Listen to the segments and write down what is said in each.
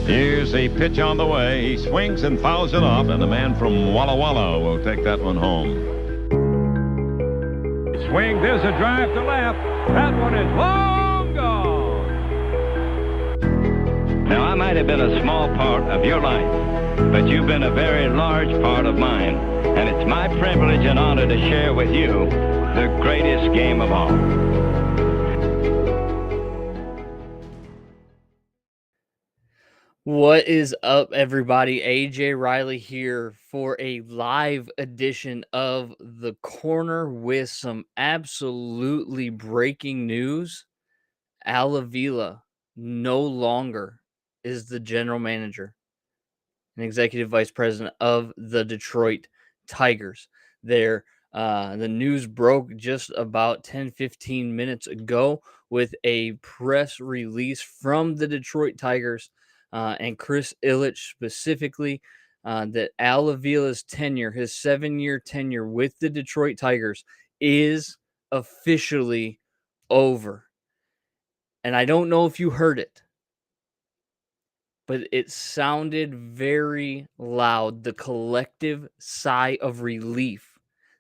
Here's a pitch on the way. He swings and fouls it off, and the man from Walla Walla will take that one home. Swing, there's a drive to left. That one is long gone. Now, I might have been a small part of your life, but you've been a very large part of mine, and it's my privilege and honor to share with you the greatest game of all. What is up, everybody? AJ Reilly here for a live edition of The Corner with some absolutely breaking news. Avila no longer is the general manager and executive vice president of the Detroit Tigers. The news broke just about 10-15 minutes ago with a press release from the Detroit Tigers and Chris Ilitch specifically, that Avila's tenure, his 7-year tenure with the Detroit Tigers, is officially over. And I don't know if you heard it, but it sounded very loud, the collective sigh of relief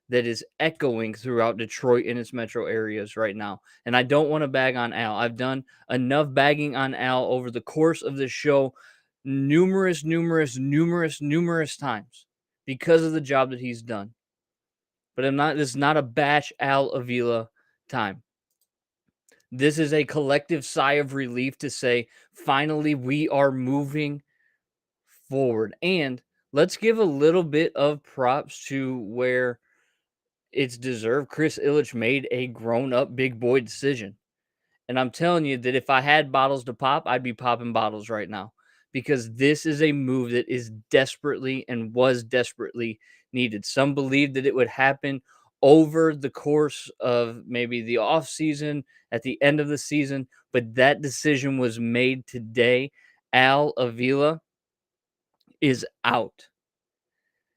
that is echoing throughout Detroit and its metro areas right now. And I don't want to bag on Al. I've done enough bagging on Al over the course of this show numerous times because of the job that he's done. But this is not a bash Al Avila time. This is a collective sigh of relief to say, finally, we are moving forward. And let's give a little bit of props to where it's deserved. Chris Ilitch made a grown-up big boy decision. And I'm telling you that if I had bottles to pop, I'd be popping bottles right now, because this is a move that is desperately and was desperately needed. Some believe that it would happen over the course of maybe the offseason, at the end of the season, but that decision was made today. Al Avila is out.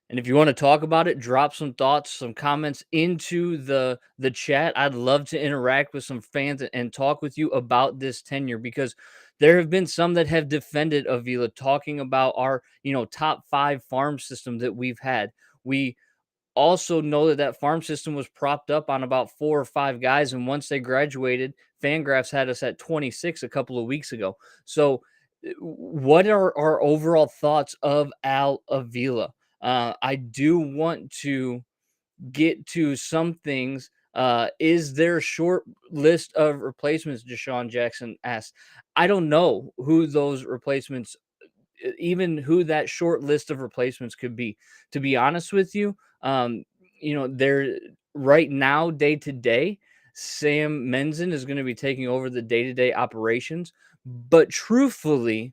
And if you want to talk about it, drop some thoughts, some comments into the chat. I'd love to interact with some fans and talk with you about this tenure, because there have been some that have defended Avila, talking about our, top 5 farm system that we've had. We also know that farm system was propped up on about 4 or 5 guys, and once they graduated, Fangraphs had us at 26 a couple of weeks ago. So what are our overall thoughts of Al Avila? I do want to get to some things. Is there a short list of replacements? Deshaun Jackson asked. I don't know who those replacements, even who that short list of replacements could be. To be honest with you, they're right now, day to day, Sam Menzen is going to be taking over the day-to-day operations. But truthfully,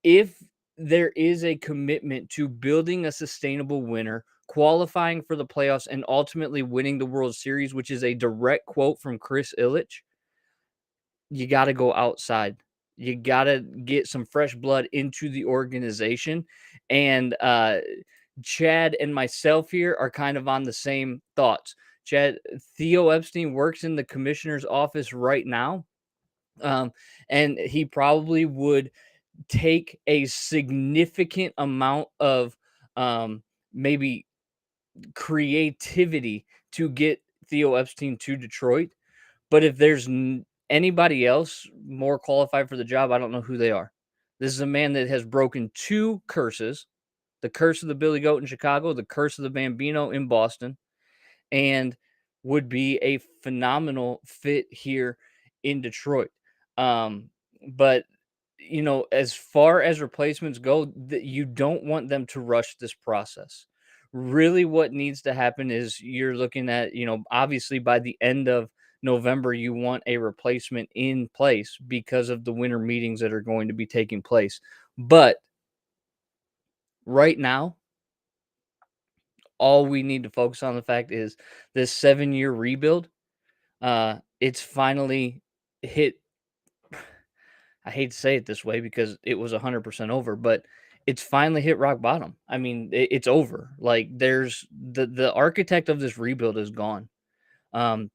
if there is a commitment to building a sustainable winner, qualifying for the playoffs, and ultimately winning the World Series, which is a direct quote from Chris Ilitch, you got to go outside. You got to get some fresh blood into the organization. And Chad and myself here are kind of on the same thoughts. Chad, Theo Epstein works in the commissioner's office right now. And he probably would take a significant amount of maybe creativity to get Theo Epstein to Detroit. But if there's anybody else more qualified for the job, I don't know who they are. This is a man that has broken 2 curses: the curse of the Billy Goat in Chicago, the curse of the Bambino in Boston, and would be a phenomenal fit here in Detroit. But as far as replacements go, you don't want them to rush this process. Really, what needs to happen is you're looking at, obviously by the end of November, you want a replacement in place because of the winter meetings that are going to be taking place. But right now, all we need to focus on the fact is this 7-year rebuild. It's finally hit. I hate to say it this way because it was 100% over, but it's finally hit rock bottom. I mean, it's over. Like, there's the architect of this rebuild is gone.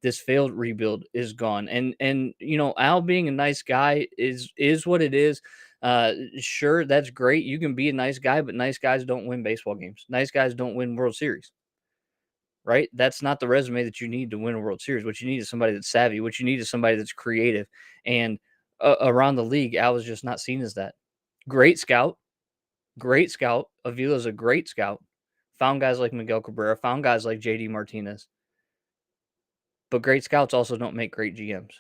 this failed rebuild is gone. And Al being a nice guy is what it is. Sure, that's great. You can be a nice guy, but nice guys don't win baseball games. Nice guys don't win World Series. Right? That's not the resume that you need to win a World Series. What you need is somebody that's savvy. What you need is somebody that's creative. And around the league, Al was just not seen as that. Great scout. Avila's a great scout. Found guys like Miguel Cabrera, found guys like JD Martinez. But great scouts also don't make great GMs.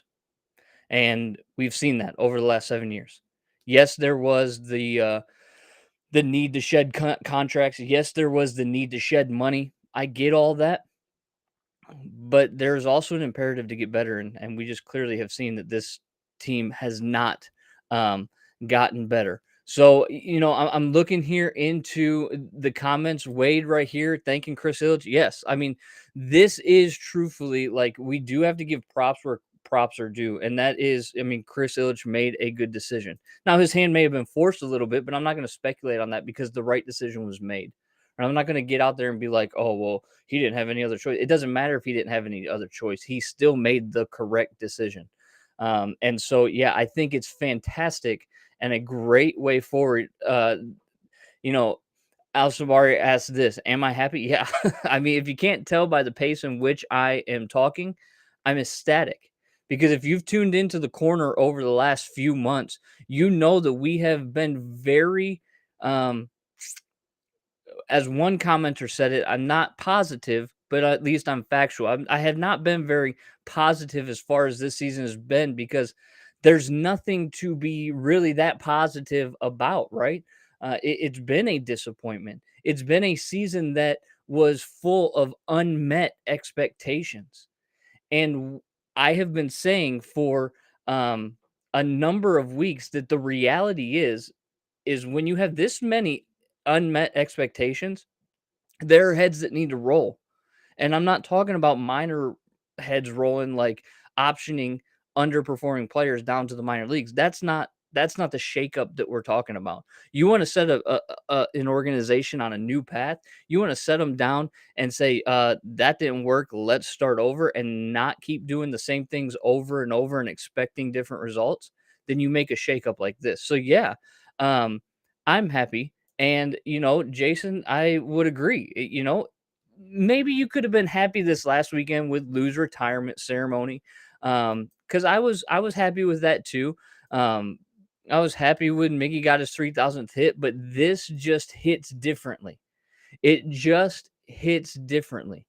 And we've seen that over the last 7 years. Yes, there was the need to shed contracts. Yes, there was the need to shed money. I get all that. But there's also an imperative to get better. And we just clearly have seen that this team has not gotten better. So, I'm looking here into the comments. Wade right here thanking Chris Ilitch. Yes, I mean, this is truthfully, like, we do have to give props where props are due. And that is, I mean, Chris Ilitch made a good decision. Now, his hand may have been forced a little bit, but I'm not going to speculate on that because the right decision was made. And I'm not going to get out there and be like, oh, well, he didn't have any other choice. It doesn't matter if he didn't have any other choice. He still made the correct decision. And so, yeah, I think it's fantastic and a great way forward. Al Sabari asked this, am I happy? Yeah. I mean, if you can't tell by the pace in which I am talking, I'm ecstatic. Because if you've tuned into the corner over the last few months, you know that we have been very, as one commenter said it, I'm not positive, but at least I'm factual. I have not been very positive as far as this season has been because there's nothing to be really that positive about, right? It's been a disappointment. It's been a season that was full of unmet expectations. And I have been saying for a number of weeks that the reality is when you have this many unmet expectations, there are heads that need to roll. And I'm not talking about minor heads rolling, like optioning underperforming players down to the minor leagues. That's not the shakeup that we're talking about. You want to set an organization on a new path. You want to set them down and say, that didn't work. Let's start over and not keep doing the same things over and over and expecting different results. Then you make a shakeup like this. So yeah, I'm happy. And, Jason, I would agree. Maybe you could have been happy this last weekend with Lou's retirement ceremony. Because I was happy with that too. I was happy when Miggy got his 3,000th hit, but this just hits differently. It just hits differently.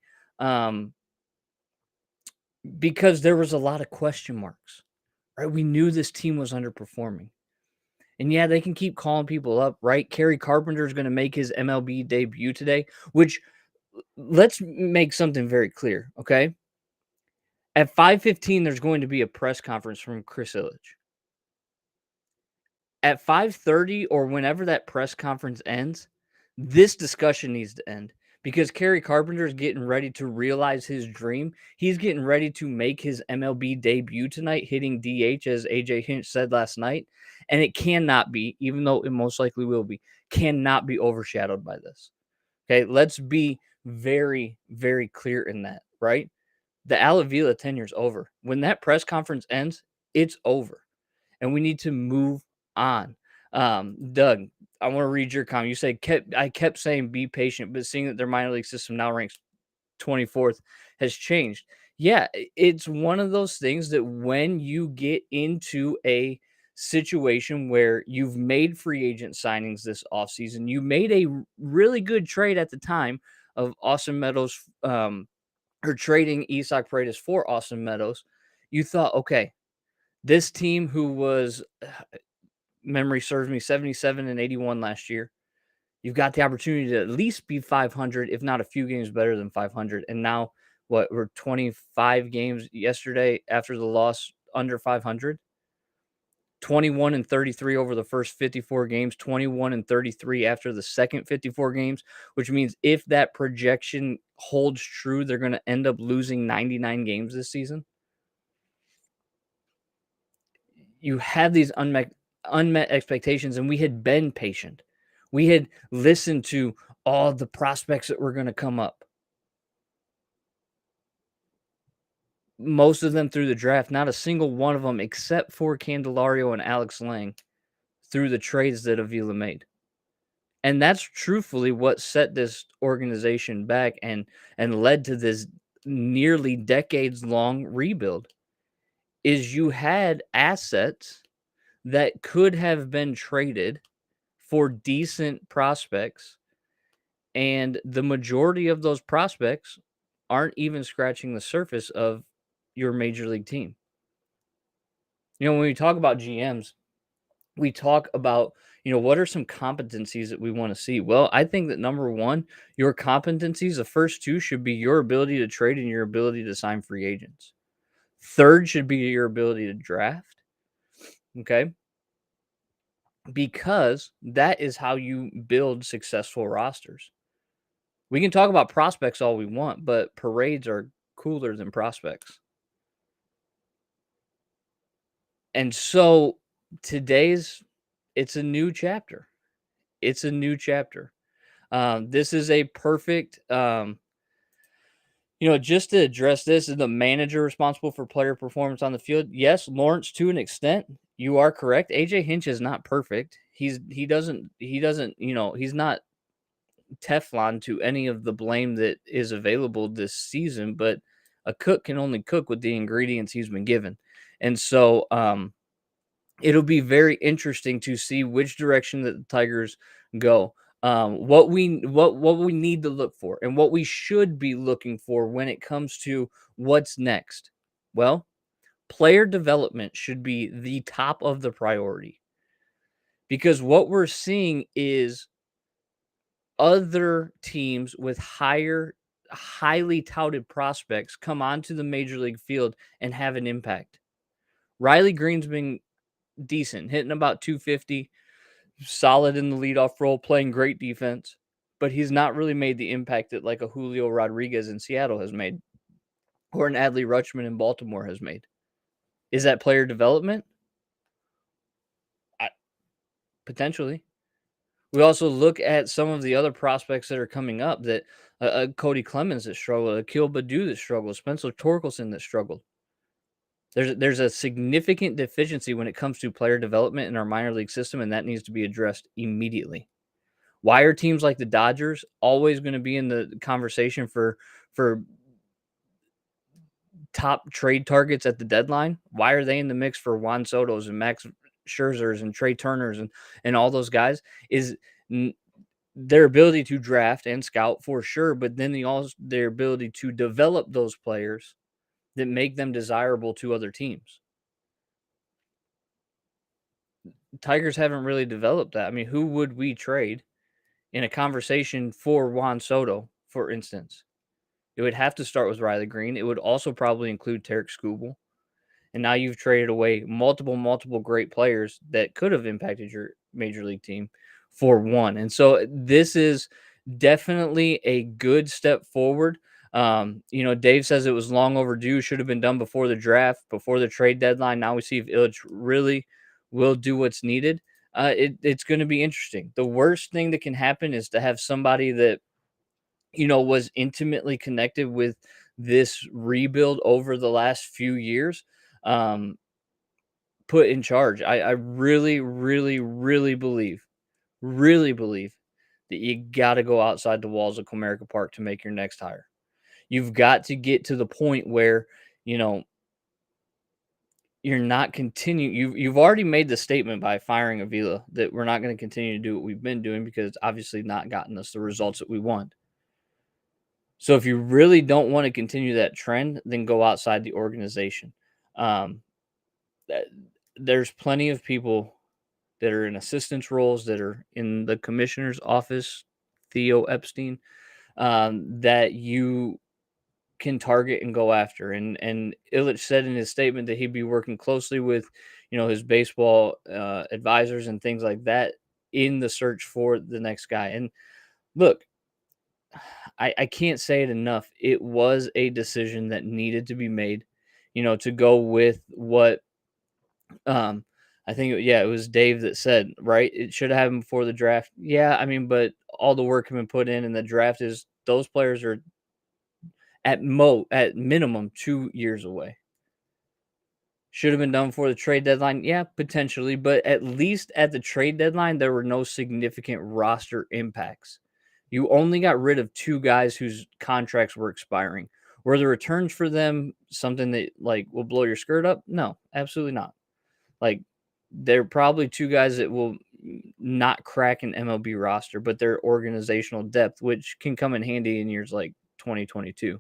Because there was a lot of question marks, right? We knew this team was underperforming. And yeah, they can keep calling people up, right? Kerry Carpenter is going to make his MLB debut today, which let's make something very clear, okay? At 5:15, there's going to be a press conference from Chris Ilitch. At 5:30 or whenever that press conference ends, this discussion needs to end because Kerry Carpenter is getting ready to realize his dream. He's getting ready to make his MLB debut tonight, hitting DH, as AJ Hinch said last night. And it cannot be, even though it most likely will be, cannot be overshadowed by this. Okay, let's be very, very clear in that, right? The Al Avila tenure is over. When that press conference ends, it's over. And we need to move on. Doug, I want to read your comment. You said I kept saying be patient, but seeing that their minor league system now ranks 24th has changed. Yeah, it's one of those things that when you get into a situation where you've made free agent signings this offseason, you made a really good trade at the time of Austin Meadows, or trading Isaac Paredes for Austin Meadows. You thought, okay, this team who was, memory serves me, 77 and 81 last year, you've got the opportunity to at least be 500, if not a few games better than 500. And now, we're 25 games yesterday after the loss under 500. 21 and 33 over the first 54 games, 21 and 33 after the second 54 games, which means if that projection holds true, they're going to end up losing 99 games this season. You have these unmet expectations, and we had been patient. We had listened to all the prospects that were going to come up. most of them through the draft. Not a single one of them, except for Candelario and Alex Lang, through the trades that Avila made. And that's truthfully what set this organization back and led to this nearly decades-long rebuild, is you had assets that could have been traded for decent prospects, and the majority of those prospects aren't even scratching the surface of your major league team. When we talk about GMs, we talk about, what are some competencies that we want to see? Well, I think that number one, your competencies, the first two should be your ability to trade and your ability to sign free agents. Third should be your ability to draft. Okay. Because that is how you build successful rosters. We can talk about prospects all we want, but parades are cooler than prospects. And so it's a new chapter. It's a new chapter. This is a perfect, just to address this, is the manager responsible for player performance on the field? Yes, Lawrence, to an extent, you are correct. AJ Hinch is not perfect. He's not Teflon to any of the blame that is available this season, but a cook can only cook with the ingredients he's been given. And so, it'll be very interesting to see which direction that the Tigers go. What we need to look for and what we should be looking for when it comes to what's next. Well, player development should be the top of the priority, because what we're seeing is other teams with highly touted prospects come onto the major league field and have an impact. Reilly Green's been decent, hitting about 250, solid in the leadoff role, playing great defense, but he's not really made the impact that like a Julio Rodriguez in Seattle has made, or an Adley Rutschman in Baltimore has made. Is that player development? Potentially. We also look at some of the other prospects that are coming up, that Cody Clemens that struggled, Akil Baddoo that struggled, Spencer Torkelson that struggled. There's a significant deficiency when it comes to player development in our minor league system, and that needs to be addressed immediately. Why are teams like the Dodgers always going to be in the conversation for top trade targets at the deadline? Why are they in the mix for Juan Soto's and Max Scherzers and Trey Turners and all those guys? Is their ability to draft and scout for sure, but then their ability to develop those players that make them desirable to other teams. Tigers haven't really developed that. I mean, who would we trade in a conversation for Juan Soto, for instance? It would have to start with Reilly Green. It would also probably include Tarek Skubal. And now you've traded away multiple great players that could have impacted your major league team for one. And so this is definitely a good step forward. Dave says it was long overdue, should have been done before the draft, before the trade deadline. Now we see if Illich really will do what's needed. It's going to be interesting. The worst thing that can happen is to have somebody that, was intimately connected with this rebuild over the last few years, put in charge. I really, really, really believe that you got to go outside the walls of Comerica Park to make your next hire. You've got to get to the point where, you're not continuing. You've already made the statement by firing Avila that we're not going to continue to do what we've been doing because it's obviously not gotten us the results that we want. So if you really don't want to continue that trend, then go outside the organization. There's plenty of people that are in assistance roles, that are in the commissioner's office, Theo Epstein, that you can target and go after. And Illich said in his statement that he'd be working closely with, his baseball advisors and things like that in the search for the next guy. And look, I can't say it enough. It was a decision that needed to be made, to go with what I think, it was Dave that said, right, it should have happened before the draft. Yeah, I mean, but all the work has been put in, and the draft is, those players are at minimum 2 years away. Should have been done before the trade deadline? Yeah, potentially, but at least at the trade deadline, there were no significant roster impacts. You only got rid of 2 guys whose contracts were expiring. Were the returns for them something that, like, will blow your skirt up? No, absolutely not. Like, they're probably 2 guys that will not crack an MLB roster, but their organizational depth, which can come in handy in years like 2022.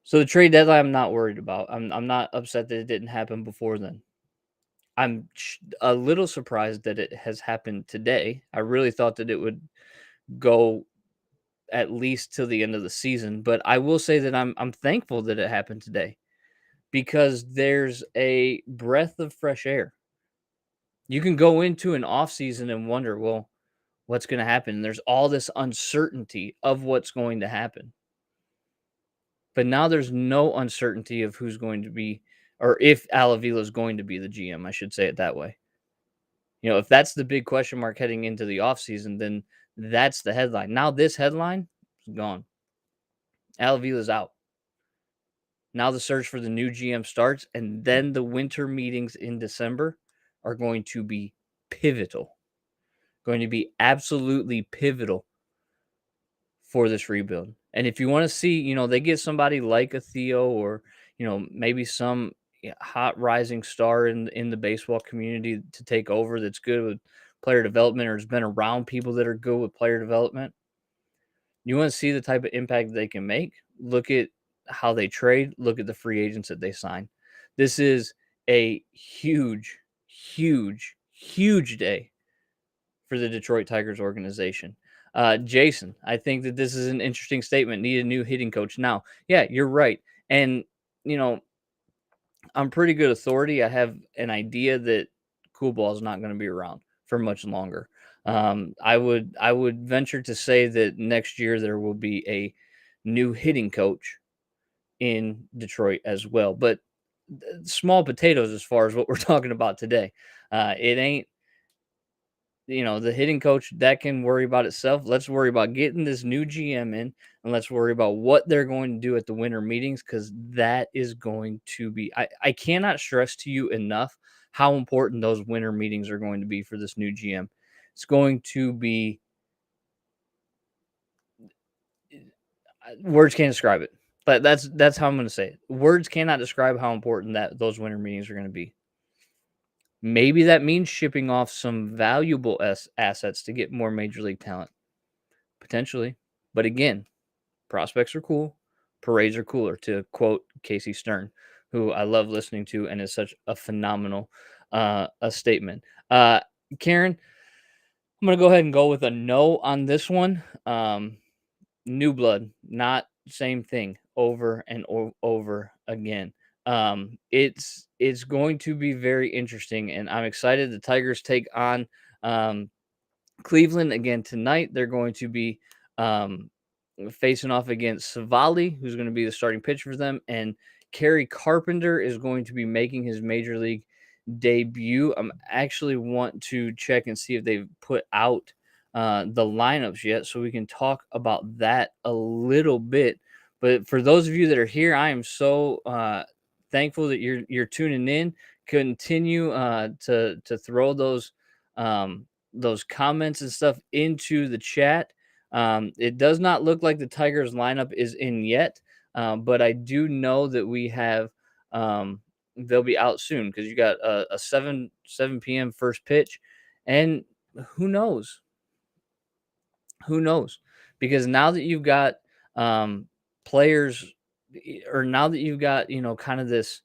So the trade deadline, I'm not worried about. I'm not upset that it didn't happen before then. I'm a little surprised that it has happened today. I really thought that it would go at least till the end of the season, but I will say that I'm thankful that it happened today because there's a breath of fresh air. You can go into an off season and wonder, well, what's going to happen? There's all this uncertainty of what's going to happen. But now there's no uncertainty of who's going to be, or if Avila is going to be the GM, I should say it that way. You know, if that's the big question mark heading into the offseason, then that's the headline. Now this headline is gone. Avila's out. Now the search for the new GM starts, and then the winter meetings in December are going to be pivotal. Going to be absolutely pivotal for this rebuild. And if you want to see, you know, they get somebody like a Theo or, you know, maybe some hot rising star in the baseball community to take over that's good with player development or has been around people that are good with player development. You want to see the type of impact they can make? Look at how they trade, look at the free agents that they sign. This is a huge, huge, huge day for the Detroit Tigers organization. Jason, I think that this is an interesting statement. Need a new hitting coach now. Yeah, you're right. And, you know, I'm pretty good authority. I have an idea that Cool Ball is not going to be around for much longer. I would venture to say that next year there will be a new hitting coach in Detroit as well. But small potatoes as far as what we're talking about today. It ain't, you know, the hitting coach that can worry about itself. Let's worry about getting this new GM in, and let's worry about what they're going to do at the winter meetings, because that is going to be, I cannot stress to you enough how important those winter meetings are going to be for this new GM. It's going to be, words can't describe it, but that's how I'm going to say it. Words cannot describe how important that those winter meetings are going to be. Maybe that means shipping off some valuable assets to get more major league talent. Potentially. But again, prospects are cool. Parades are cooler, to quote Casey Stern, who I love listening to and is such a phenomenal a statement. Karen, I'm going to go ahead and go with a no on this one. New blood, not same thing over and over again. It's going to be very interesting, and I'm excited. The Tigers take on Cleveland again tonight. They're going to be facing off against Savali, who's going to be the starting pitcher for them, and Kerry Carpenter is going to be making his major league debut. I'm actually want to check and see if they've put out the lineups yet, so we can talk about that a little bit. But for those of you that are here, I am so thankful that you're tuning in. Continue to throw those comments and stuff into the chat. It does not look like the Tigers lineup is in yet, but I do know that we have they'll be out soon, because you got a 7 p.m. first pitch, and who knows? Who knows? Because now that you've got players, or now that you've got, you know, kind of this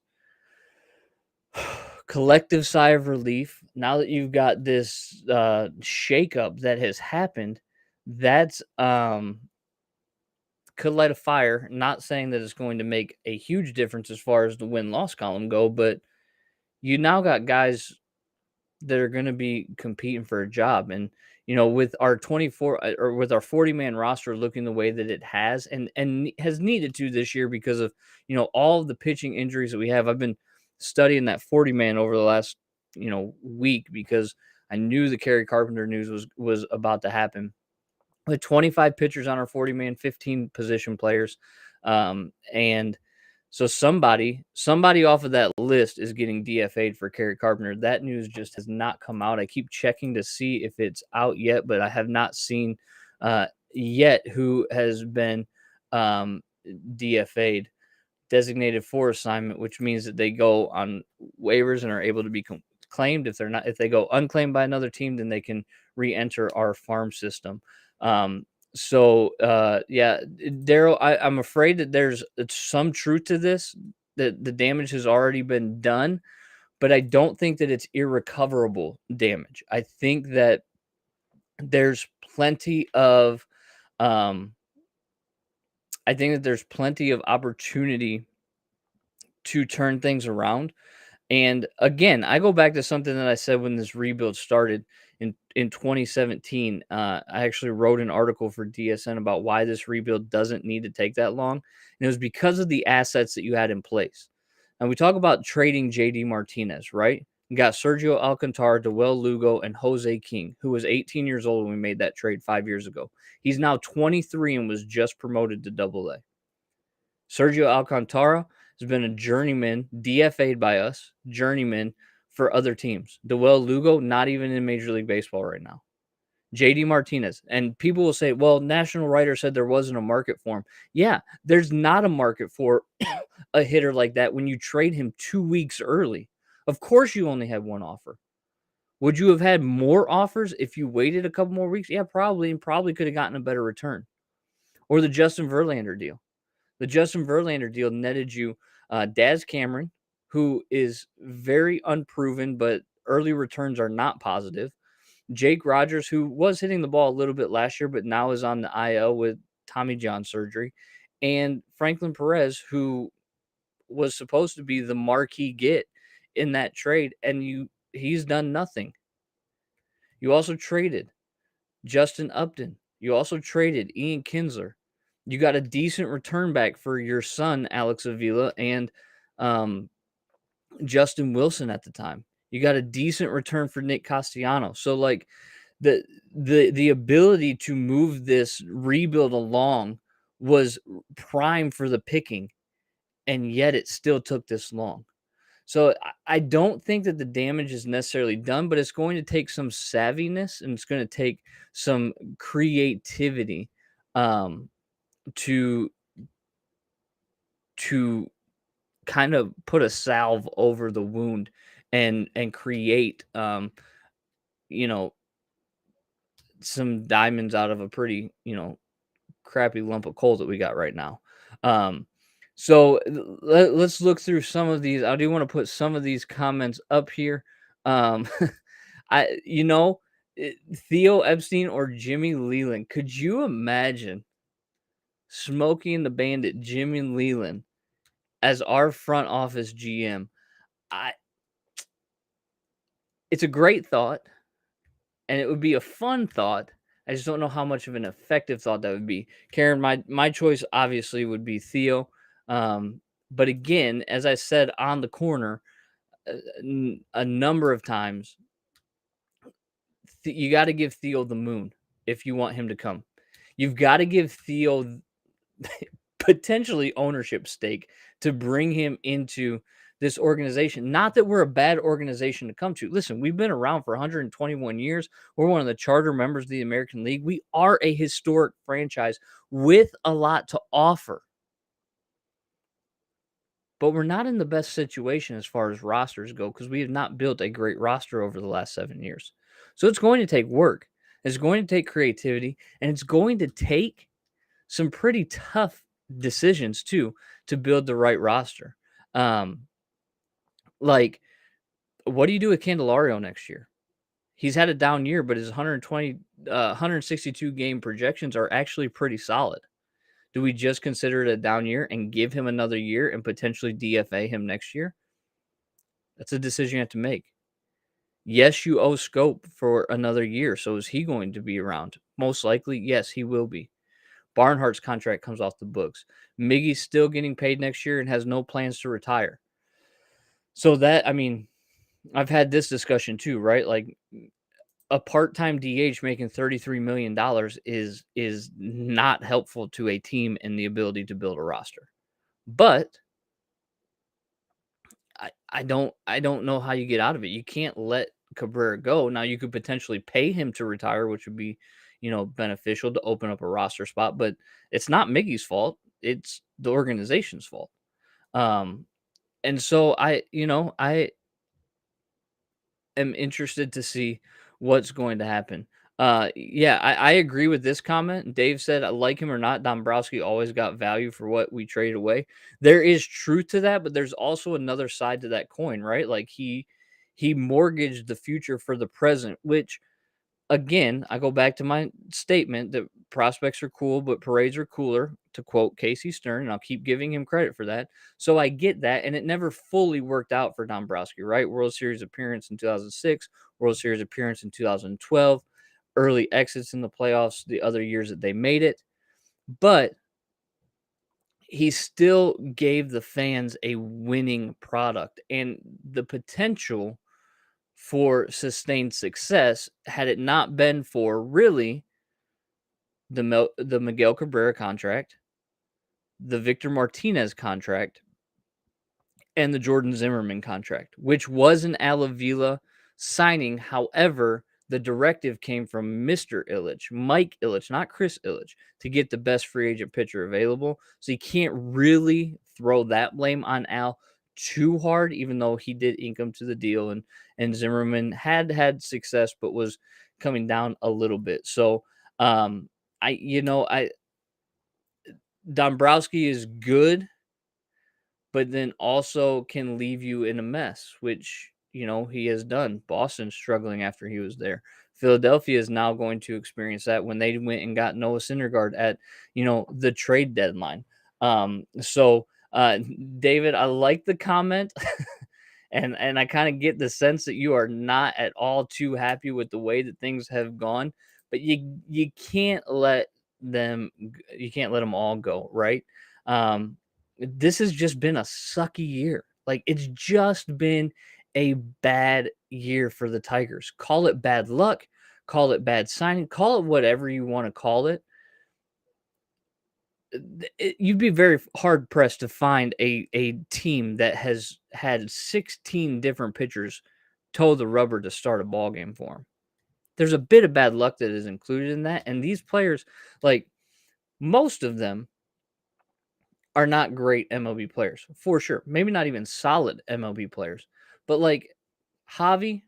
collective sigh of relief, now that you've got this shakeup that has happened, that's could light a fire. Not saying that it's going to make a huge difference as far as the win-loss column go, but you now got guys that are going to be competing for a job. And, you know, with our 24 or with our 40-man roster looking the way that it has and has needed to this year because of, you know, all of the pitching injuries that we have. I've been studying that 40-man over the last, you know, week, because I knew the Kerry Carpenter news was about to happen. with 25 pitchers on our 40-man, 15 position players. And so somebody off of that list is getting DFA'd for Kerry Carpenter. That news just has not come out. I keep checking to see if it's out yet, but I have not seen yet who has been DFA'd, designated for assignment, which means that they go on waivers and are able to be claimed. If they go unclaimed by another team, then they can re-enter our farm system. So Daryl, I'm afraid that there's some truth to this, that the damage has already been done, but I don't think that it's irrecoverable damage. I think that there's plenty of opportunity to turn things around. And again, I go back to something that I said when this rebuild started in 2017. I actually wrote an article for DSN about why this rebuild doesn't need to take that long. And it was because of the assets that you had in place. And we talk about trading JD Martinez, right? You got Sergio Alcantara, Dewell Lugo, and Jose King, who was 18 years old when we made that trade 5 years ago. He's now 23 and was just promoted to Double-A. Sergio Alcantara has been a journeyman, DFA'd by us, journeyman for other teams. Dewell Lugo, not even in Major League Baseball right now. JD Martinez. And people will say, well, National Writer said there wasn't a market for him. Yeah, there's not a market for a hitter like that when you trade him 2 weeks early. Of course you only had one offer. Would you have had more offers if you waited a couple more weeks? Yeah, probably, and probably could have gotten a better return. Or the Justin Verlander deal. The Justin Verlander deal netted you Daz Cameron, who is very unproven, but early returns are not positive. Jake Rogers, who was hitting the ball a little bit last year, but now is on the IL with Tommy John surgery. And Franklin Perez, who was supposed to be the marquee get in that trade, and he's done nothing. You also traded Justin Upton. You also traded Ian Kinsler. You got a decent return back for your son, Alex Avila, and Justin Wilson at the time. You got a decent return for Nick Castellanos. So, like, the ability to move this rebuild along was prime for the picking, and yet it still took this long. So I don't think that the damage is necessarily done, but it's going to take some savviness and it's going to take some creativity to kind of put a salve over the wound and create some diamonds out of a pretty crappy lump of coal that we got right now. So let's look through some of these. I do want to put some of these comments up here. Theo Epstein or Jimmy Leland. Could you imagine Smokey and the Bandit, Jimmy Leland, as our front office GM? It's a great thought, and it would be a fun thought. I just don't know how much of an effective thought that would be. Karen, my choice obviously would be Theo. But again, as I said on the corner a number of times, you got to give Theo the moon if you want him to come. You've got to give Theo potentially ownership stake to bring him into this organization. Not that we're a bad organization to come to. Listen, we've been around for 121 years. We're one of the charter members of the American League. We are a historic franchise with a lot to offer. But we're not in the best situation as far as rosters go because we have not built a great roster over the last 7 years. So it's going to take work. It's going to take creativity, and it's going to take some pretty tough decisions too to build the right roster. Like, what do you do with Candelario next year? He's had a down year, but his 162 game projections are actually pretty solid. Do we just consider it a down year and give him another year and potentially DFA him next year? That's a decision you have to make. Yes, you owe Scope for another year. So is he going to be around? Most likely, yes, he will be. Barnhart's contract comes off the books. Miggy's still getting paid next year and has no plans to retire. So I've had this discussion too, right? Like, a part-time DH making $33 million is not helpful to a team and the ability to build a roster. But I don't know how you get out of it. You can't let Cabrera go. Now you could potentially pay him to retire, which would be, beneficial to open up a roster spot, but it's not Miggy's fault. It's the organization's fault. And so I am interested to see what's going to happen. Yeah, I agree with this comment. Dave said, "I like him or not, Dombrowski always got value for what we traded away." There is truth to that, but there's also another side to that coin, right? Like he mortgaged the future for the present, which again, I go back to my statement that prospects are cool, but parades are cooler, to quote Casey Stern, and I'll keep giving him credit for that. So I get that, and it never fully worked out for Dombrowski, right? World Series appearance in 2006, World Series appearance in 2012, early exits in the playoffs the other years that they made it, but he still gave the fans a winning product and the potential for sustained success had it not been for really the Miguel Cabrera contract, the Victor Martinez contract, and the Jordan Zimmerman contract, which was an Avila signing. However, the directive came from Mr. Ilitch, Mike Ilitch, not Chris Ilitch, to get the best free agent pitcher available. So you can't really throw that blame on Al too hard, even though he did ink him to the deal, and Zimmerman had success, but was coming down a little bit. So I Dombrowski is good, but then also can leave you in a mess, which, he has done. Boston's struggling after he was there. Philadelphia is now going to experience that when they went and got Noah Syndergaard at, the trade deadline. David, I like the comment. And I kind of get the sense that you are not at all too happy with the way that things have gone, but you can't let them all go, right? This has just been a sucky year. Like, it's just been a bad year for the Tigers. Call it bad luck, call it bad signing, call it whatever you want to call it. You'd be very hard pressed to find a team that has had 16 different pitchers toe the rubber to start a ball game for them. There's a bit of bad luck that is included in that, and these players, like most of them, are not great MLB players for sure. Maybe not even solid MLB players, but like Javi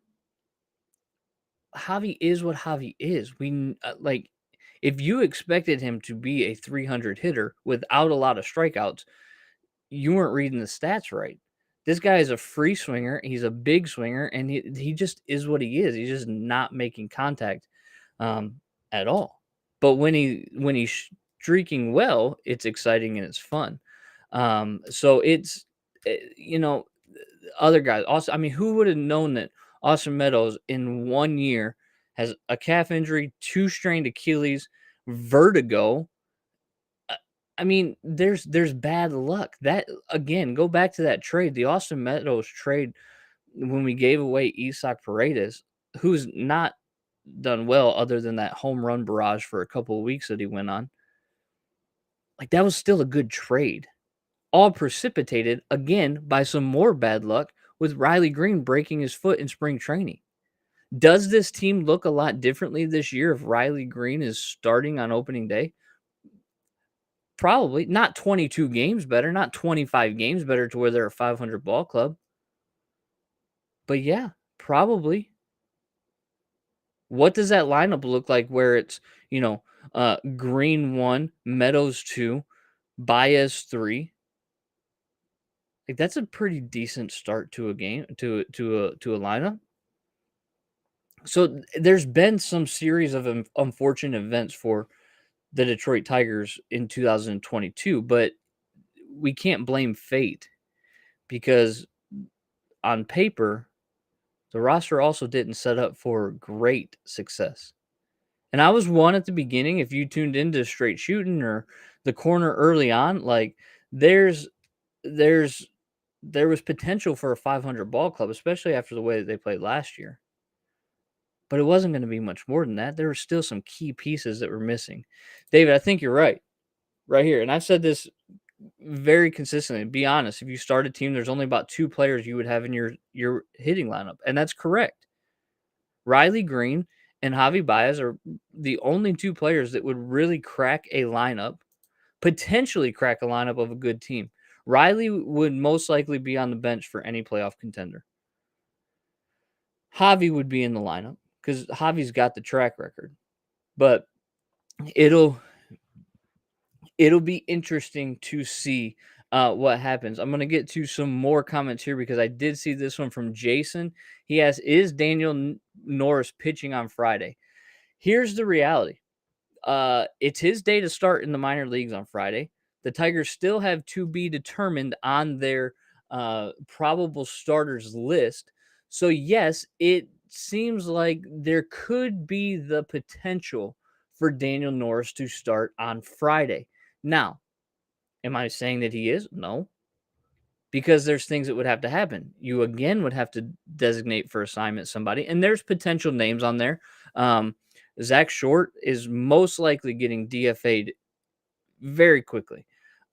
is what Javi is. If you expected him to be a 300 hitter without a lot of strikeouts, you weren't reading the stats right. This guy is a free swinger. He's a big swinger, and he just is what he is. He's just not making contact at all. But when he's streaking well, it's exciting and it's fun. So it's, other guys. Also, I mean, who would have known that Austin Meadows in 1 year has a calf injury, 2 strained Achilles, vertigo? I mean, there's bad luck. That, again, go back to that trade, the Austin Meadows trade, when we gave away Isaac Paredes, who's not done well other than that home run barrage for a couple of weeks that he went on. Like, that was still a good trade. All precipitated, again, by some more bad luck with Reilly Green breaking his foot in spring training. Does this team look a lot differently this year if Reilly Green is starting on opening day? Probably. Not 22 games better, not 25 games better to where they're a 500 ball club. But yeah, probably. What does that lineup look like where it's, Green 1, Meadows 2, Baez 3? Like, that's a pretty decent start to a game, to a lineup. So there's been some series of unfortunate events for the Detroit Tigers in 2022, but we can't blame fate because on paper, the roster also didn't set up for great success. And I was one at the beginning. If you tuned into Straight Shooting or the corner early on, like there was potential for a 500 ball club, especially after the way that they played last year. but it wasn't going to be much more than that. There were still some key pieces that were missing. David, I think you're right here. And I've said this very consistently. Be honest, if you start a team, there's only about 2 players you would have in your hitting lineup, and that's correct. Reilly Green and Javi Baez are the only 2 players that would really crack a lineup, potentially crack a lineup of a good team. Reilly would most likely be on the bench for any playoff contender. Javi would be in the lineup because Javi's got the track record. But it'll be interesting to see what happens. I'm going to get to some more comments here because I did see this one from Jason. He asks, is Daniel Norris pitching on Friday? Here's the reality. It's his day to start in the minor leagues on Friday. The Tigers still have to be determined on their probable starters list. So, yes, it seems like there could be the potential for Daniel Norris to start on Friday. Now, am I saying that he is? No. Because there's things that would have to happen. You, again, would have to designate for assignment somebody. And there's potential names on there. Zach Short is most likely getting DFA'd very quickly.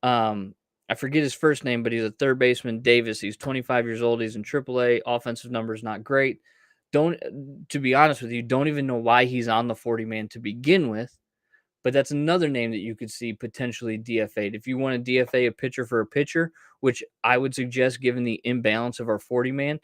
I forget his first name, but he's a third baseman, Davis. He's 25 years old. He's in AAA. Offensive numbers not great. To be honest with you, don't even know why he's on the 40-man to begin with. But that's another name that you could see potentially DFA'd. If you want to DFA a pitcher for a pitcher, which I would suggest given the imbalance of our 40-man,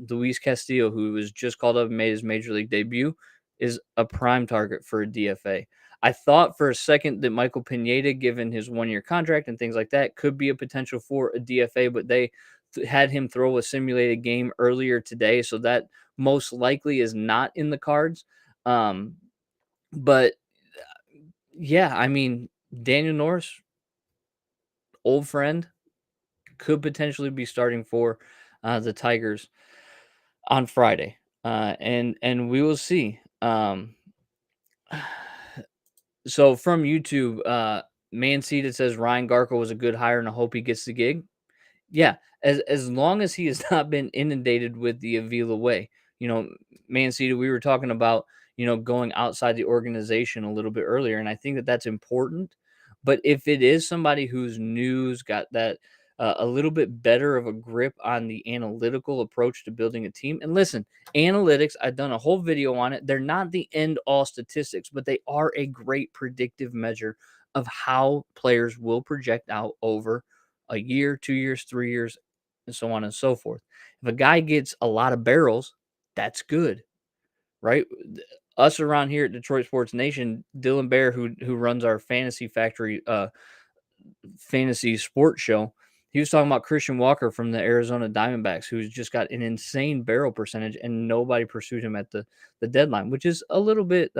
Luis Castillo, who was just called up and made his major league debut, is a prime target for a DFA. I thought for a second that Michael Pineda, given his 1-year contract and things like that, could be a potential for a DFA, but they had him throw a simulated game earlier today, so that most likely is not in the cards. But yeah, I mean, Daniel Norris, old friend, could potentially be starting for the Tigers on Friday, and we will see. So from YouTube, Mancita says Ryan Garco was a good hire, and I hope he gets the gig. Yeah, as long as he has not been inundated with the Avila way. Mancita, we were talking about, going outside the organization a little bit earlier, and I think that that's important. But if it is somebody who's new's got that a little bit better of a grip on the analytical approach to building a team, and listen, analytics, I've done a whole video on it. They're not the end-all statistics, but they are a great predictive measure of how players will project out over a year, 2 years, 3 years, and so on and so forth. If a guy gets a lot of barrels, that's good, right? Us around here at Detroit Sports Nation, Dylan Bear, who runs our Fantasy Factory fantasy sports show, he was talking about Christian Walker from the Arizona Diamondbacks, who's just got an insane barrel percentage, and nobody pursued him at the deadline, which is a little bit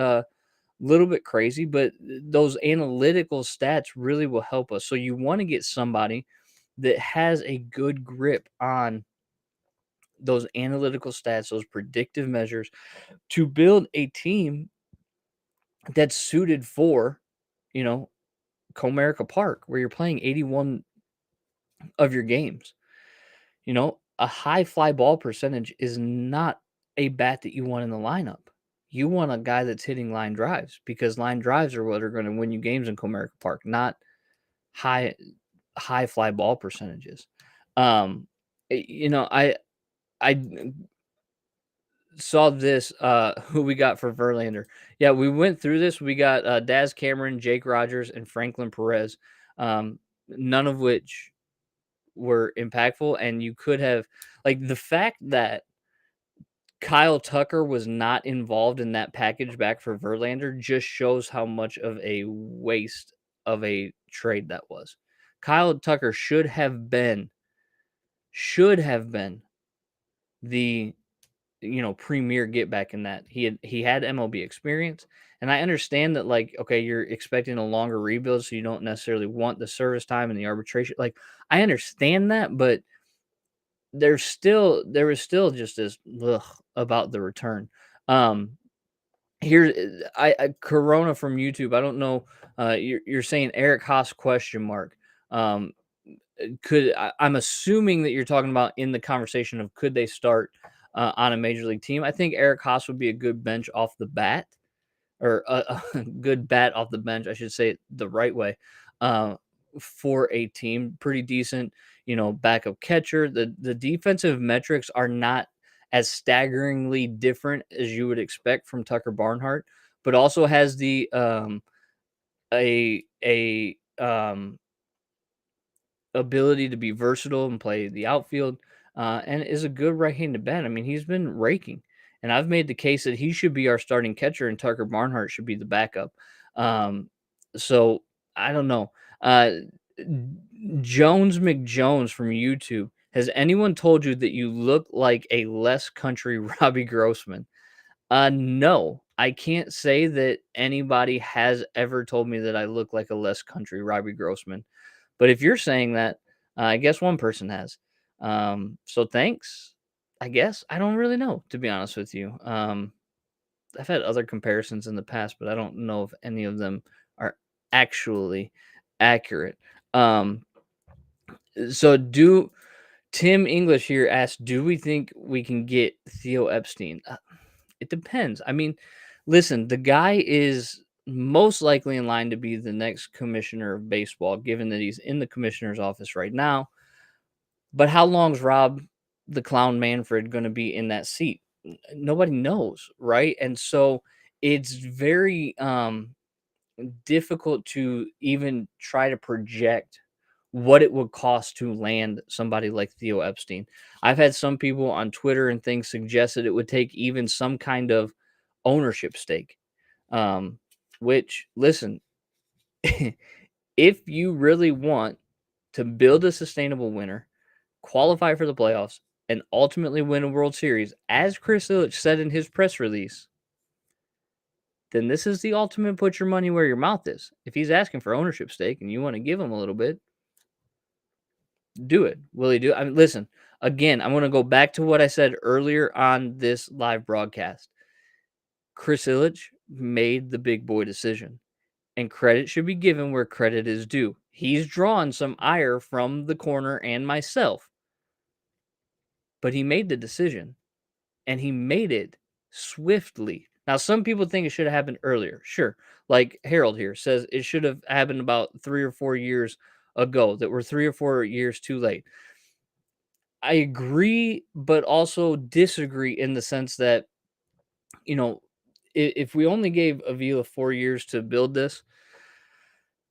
crazy, but those analytical stats really will help us. So you want to get somebody that has a good grip on those analytical stats, those predictive measures, to build a team that's suited for, Comerica Park, where you're playing 81 of your games. A high fly ball percentage is not a bat that you want in the lineup. You want a guy that's hitting line drives, because line drives are what are going to win you games in Comerica Park, not high fly ball percentages. I saw this, who we got for Verlander. Yeah, we went through this. We got Daz Cameron, Jake Rogers, and Franklin Perez, none of which were impactful. And you could have, the fact that Kyle Tucker was not involved in that package back for Verlander just shows how much of a waste of a trade that was. Kyle Tucker should have been the premier get back in that. He had MLB experience, and I understand that, okay, you're expecting a longer rebuild, so you don't necessarily want the service time and the arbitration. I understand that, but there was still just this about the return. Here, I Corona from YouTube. I don't know. You're saying Eric Haas ? I'm assuming that you're talking about in the conversation of could they start on a major league team. I think Eric Haas would be a good bench off the bat, or a good bat off the bench, I should say it the right way, for a team. Pretty decent, backup catcher. The defensive metrics are not as staggeringly different as you would expect from Tucker Barnhart, but also has the a ability to be versatile and play the outfield, and is a good right-handed bat. I mean, he's been raking, and I've made the case that he should be our starting catcher and Tucker Barnhart should be the backup. So I don't know. Jones McJones from YouTube. Has anyone told you that you look like a less country Robbie Grossman? No, I can't say that anybody has ever told me that I look like a less country Robbie Grossman. But if you're saying that, I guess one person has. So thanks, I guess. I don't really know, to be honest with you. I've had other comparisons in the past, but I don't know if any of them are actually accurate. So Tim English here asks, do we think we can get Theo Epstein? It depends. I mean, listen, the guy is most likely in line to be the next commissioner of baseball, given that he's in the commissioner's office right now. But how long is Rob the Clown Manfred going to be in that seat? Nobody knows, right? And so it's very difficult to even try to project what it would cost to land somebody like Theo Epstein. I've had some people on Twitter and things suggest that it would take even some kind of ownership stake. Which, listen, if you really want to build a sustainable winner, qualify for the playoffs, and ultimately win a World Series, as Chris Ilitch said in his press release, then this is the ultimate put your money where your mouth is. If he's asking for ownership stake and you want to give him a little bit, do it. Will he do it? I mean, listen, again, I'm going to go back to what I said earlier on this live broadcast. Chris Ilitch made the big boy decision, and credit should be given where credit is due. He's drawn some ire from the corner and myself, but he made the decision, and he made it swiftly. Now, some people think it should have happened earlier. Sure. Like Harold here says it should have happened about 3 or 4 years ago, that we're 3 or 4 years too late. I agree, but also disagree in the sense that, if we only gave Avila 4 years to build this,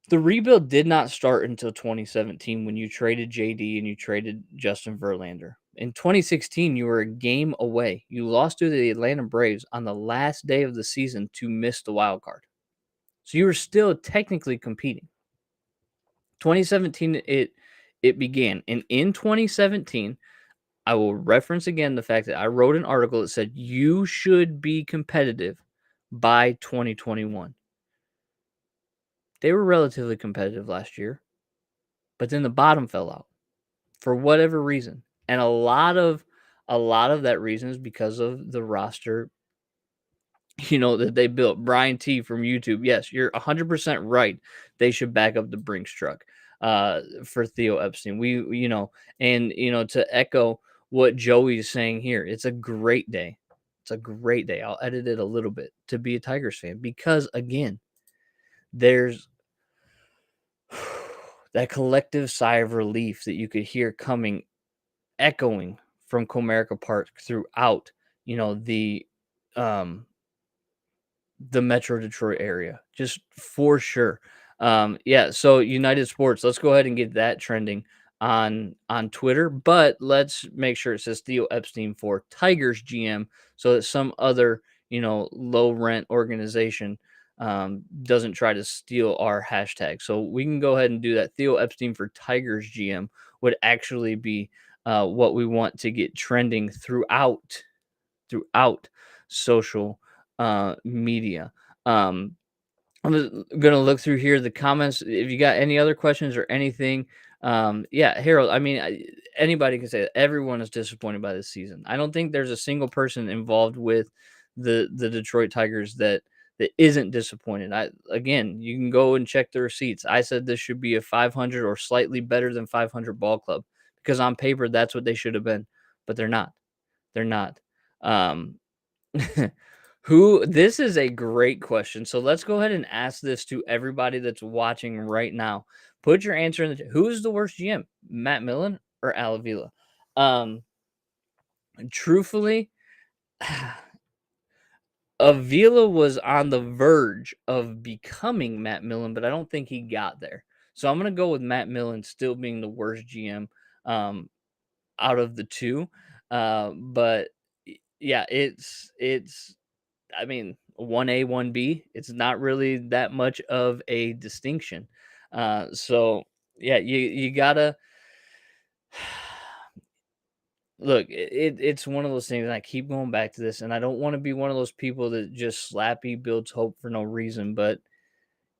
the rebuild did not start until 2017 when you traded JD and you traded Justin Verlander. In 2016, you were a game away. You lost to the Atlanta Braves on the last day of the season to miss the wild card. So you were still technically competing. 2017, it began. And in 2017, I will reference again the fact that I wrote an article that said you should be competitive by 2021. They were relatively competitive last year, but then the bottom fell out for whatever reason. And a lot of that reason is because of the roster, that they built. Brian T from YouTube. Yes, you're 100% right. They should back up the Brinks truck for Theo Epstein. To echo what Joey's saying here, it's a great day. It's a great day. I'll edit it a little bit to be a Tigers fan because, again, there's that collective sigh of relief that you could hear coming, echoing from Comerica Park throughout, the Metro Detroit area, just for sure. So United Sports, let's go ahead and get that trending on Twitter, but let's make sure it says Theo Epstein for Tigers GM so that some other, low rent organization doesn't try to steal our hashtag. So we can go ahead and do that. Theo Epstein for Tigers GM would actually be what we want to get trending throughout social media. I'm going to look through here the comments. If you got any other questions or anything, Harold, I mean, anybody can say that. Everyone is disappointed by this season. I don't think there's a single person involved with the Detroit Tigers that isn't disappointed. Again, you can go and check the receipts. I said this should be a 500 or slightly better than 500 ball club because on paper that's what they should have been, but they're not. They're not. Um, this is a great question. So let's go ahead and ask this to everybody that's watching right now. Put your answer in the who's the worst GM, Matt Millen or Al Avila? Truthfully, Avila was on the verge of becoming Matt Millen, but I don't think he got there. So I'm gonna go with Matt Millen still being the worst GM out of the two. But yeah, it's I mean 1A, 1B. It's not really that much of a distinction. So yeah, you gotta look. It's one of those things, and I keep going back to this, and I don't want to be one of those people that just slappy builds hope for no reason, but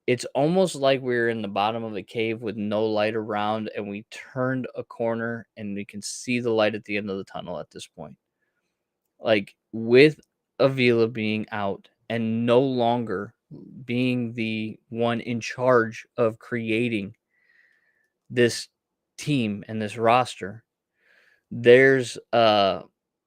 it's almost like we're in the bottom of a cave with no light around, and we turned a corner and we can see the light at the end of the tunnel at this point. Like with Avila being out and no longer being the one in charge of creating this team and this roster, there's a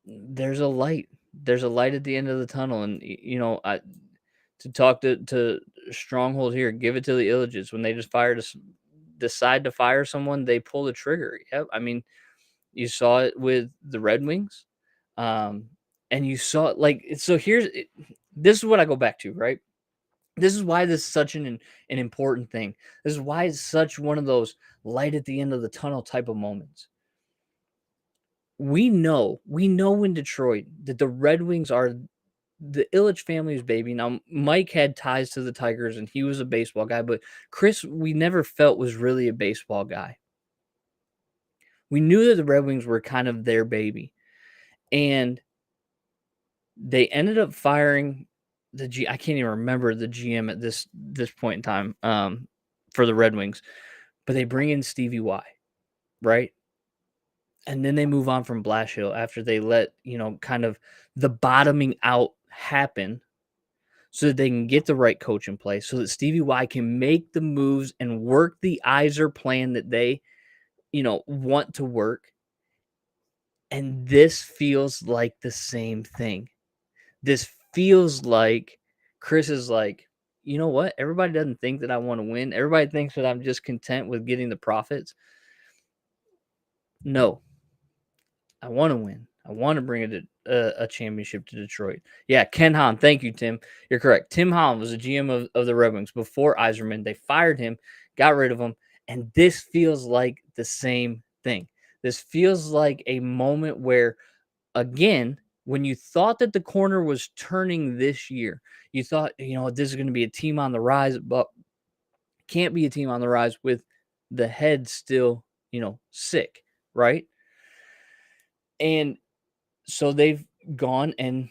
light. There's a light at the end of the tunnel, and to talk to Stronghold here, give it to the Illiges. When they decide to fire someone, they pull the trigger. Yep, I mean, you saw it with the Red Wings, and you saw it like so. This is what I go back to, right? This is why this is such an important thing. This is why it's such one of those light at the end of the tunnel type of moments. We know in Detroit that the Red Wings are the Illich family's baby. Now, Mike had ties to the Tigers and he was a baseball guy, but Chris, we never felt was really a baseball guy. We knew that the Red Wings were kind of their baby. And they ended up firing I can't even remember the GM at this point in time for the Red Wings, but they bring in Stevie Y, right? And then they move on from Blashill after they let, kind of the bottoming out happen so that they can get the right coach in place so that Stevie Y can make the moves and work the Iser plan that they, want to work. And this feels like the same thing. This feels like Chris is like, you know what? Everybody doesn't think that I want to win. Everybody thinks that I'm just content with getting the profits. No, I want to win. I want to bring a championship to Detroit. Yeah, Ken Hahn. Thank you, Tim. You're correct. Tim Hahn was the GM of the Red Wings before Yzerman. They fired him, got rid of him, and this feels like the same thing. This feels like a moment where, again, when you thought that the corner was turning this year, you thought, this is going to be a team on the rise, but can't be a team on the rise with the head still, sick, right? And so they've gone and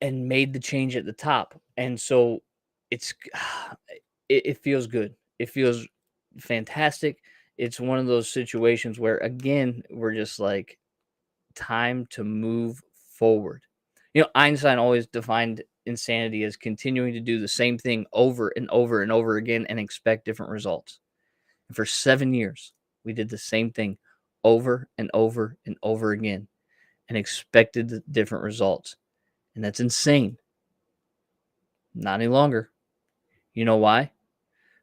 made the change at the top. And so it feels good. It feels fantastic. It's one of those situations where, again, we're just like, time to move forward. Einstein always defined insanity as continuing to do the same thing over and over and over again and expect different results. And for 7 years, we did the same thing over and over and over again and expected different results. And that's insane. Not any longer. You know why?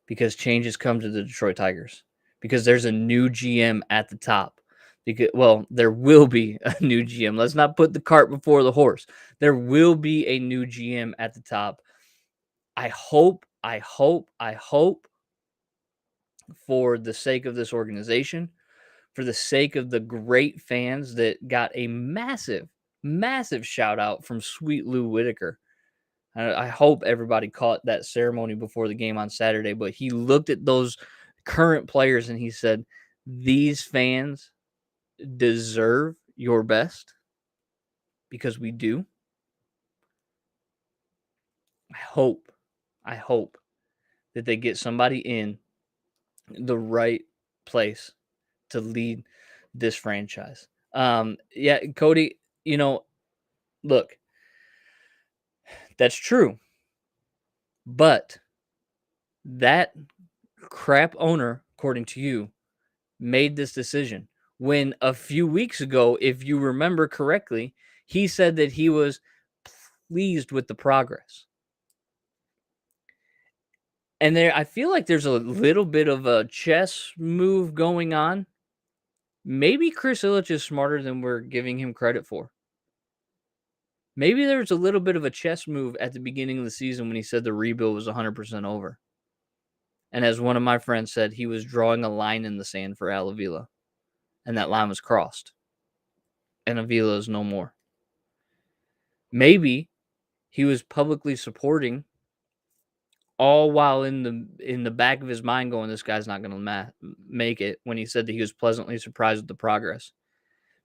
Because changes come to the Detroit Tigers. Because there's a new GM at the top. There will be a new GM. Let's not put the cart before the horse. There will be a new GM at the top. I hope for the sake of this organization, for the sake of the great fans that got a massive, massive shout out from Sweet Lou Whitaker. I hope everybody caught that ceremony before the game on Saturday, but he looked at those current players and he said, these fans deserve your best because we do. I hope that they get somebody in the right place to lead this franchise. Yeah, Cody, look, that's true. But that crap owner, according to you, made this decision when a few weeks ago, if you remember correctly, He said that he was pleased with the progress. And I feel like there's a little bit of a chess move going on. Maybe Chris Ilitch is smarter than we're giving him credit for. Maybe there's a little bit of a chess move at the beginning of the season when he said the rebuild was 100% over. And as one of my friends said, he was drawing a line in the sand for Avila. And that line was crossed. And Avila is no more. Maybe he was publicly supporting, all while in the back of his mind going, this guy's not going to make it, when he said that he was pleasantly surprised with the progress.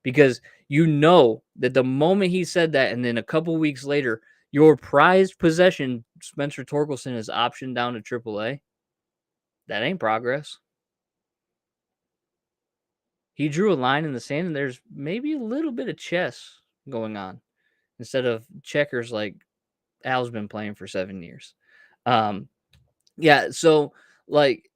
Because you know that the moment he said that, and then a couple weeks later, your prized possession, Spencer Torkelson, is optioned down to AAA, that ain't progress. He drew a line in the sand, and there's maybe a little bit of chess going on instead of checkers like Al's been playing for 7 years. Yeah, so, like,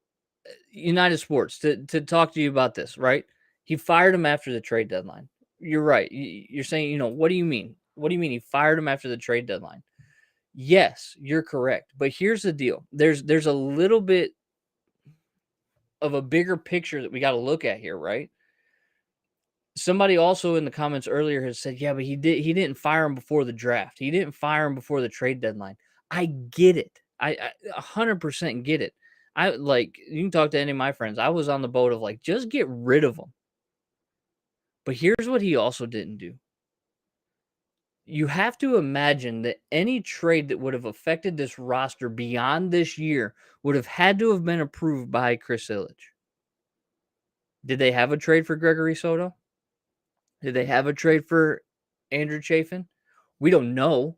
United Sports, to talk to you about this, right? He fired him after the trade deadline. You're right. You're saying, what do you mean? What do you mean he fired him after the trade deadline? Yes, you're correct. But here's the deal. There's a little bit of a bigger picture that we got to look at here, right? Somebody also in the comments earlier has said, yeah, but he didn't fire him before the draft. He didn't fire him before the trade deadline. I get it. I 100% get it. You can talk to any of my friends. I was on the boat of just get rid of him. But here's what he also didn't do. You have to imagine that any trade that would have affected this roster beyond this year would have had to have been approved by Chris Ilitch. Did they have a trade for Gregory Soto? Did they have a trade for Andrew Chafin? We don't know.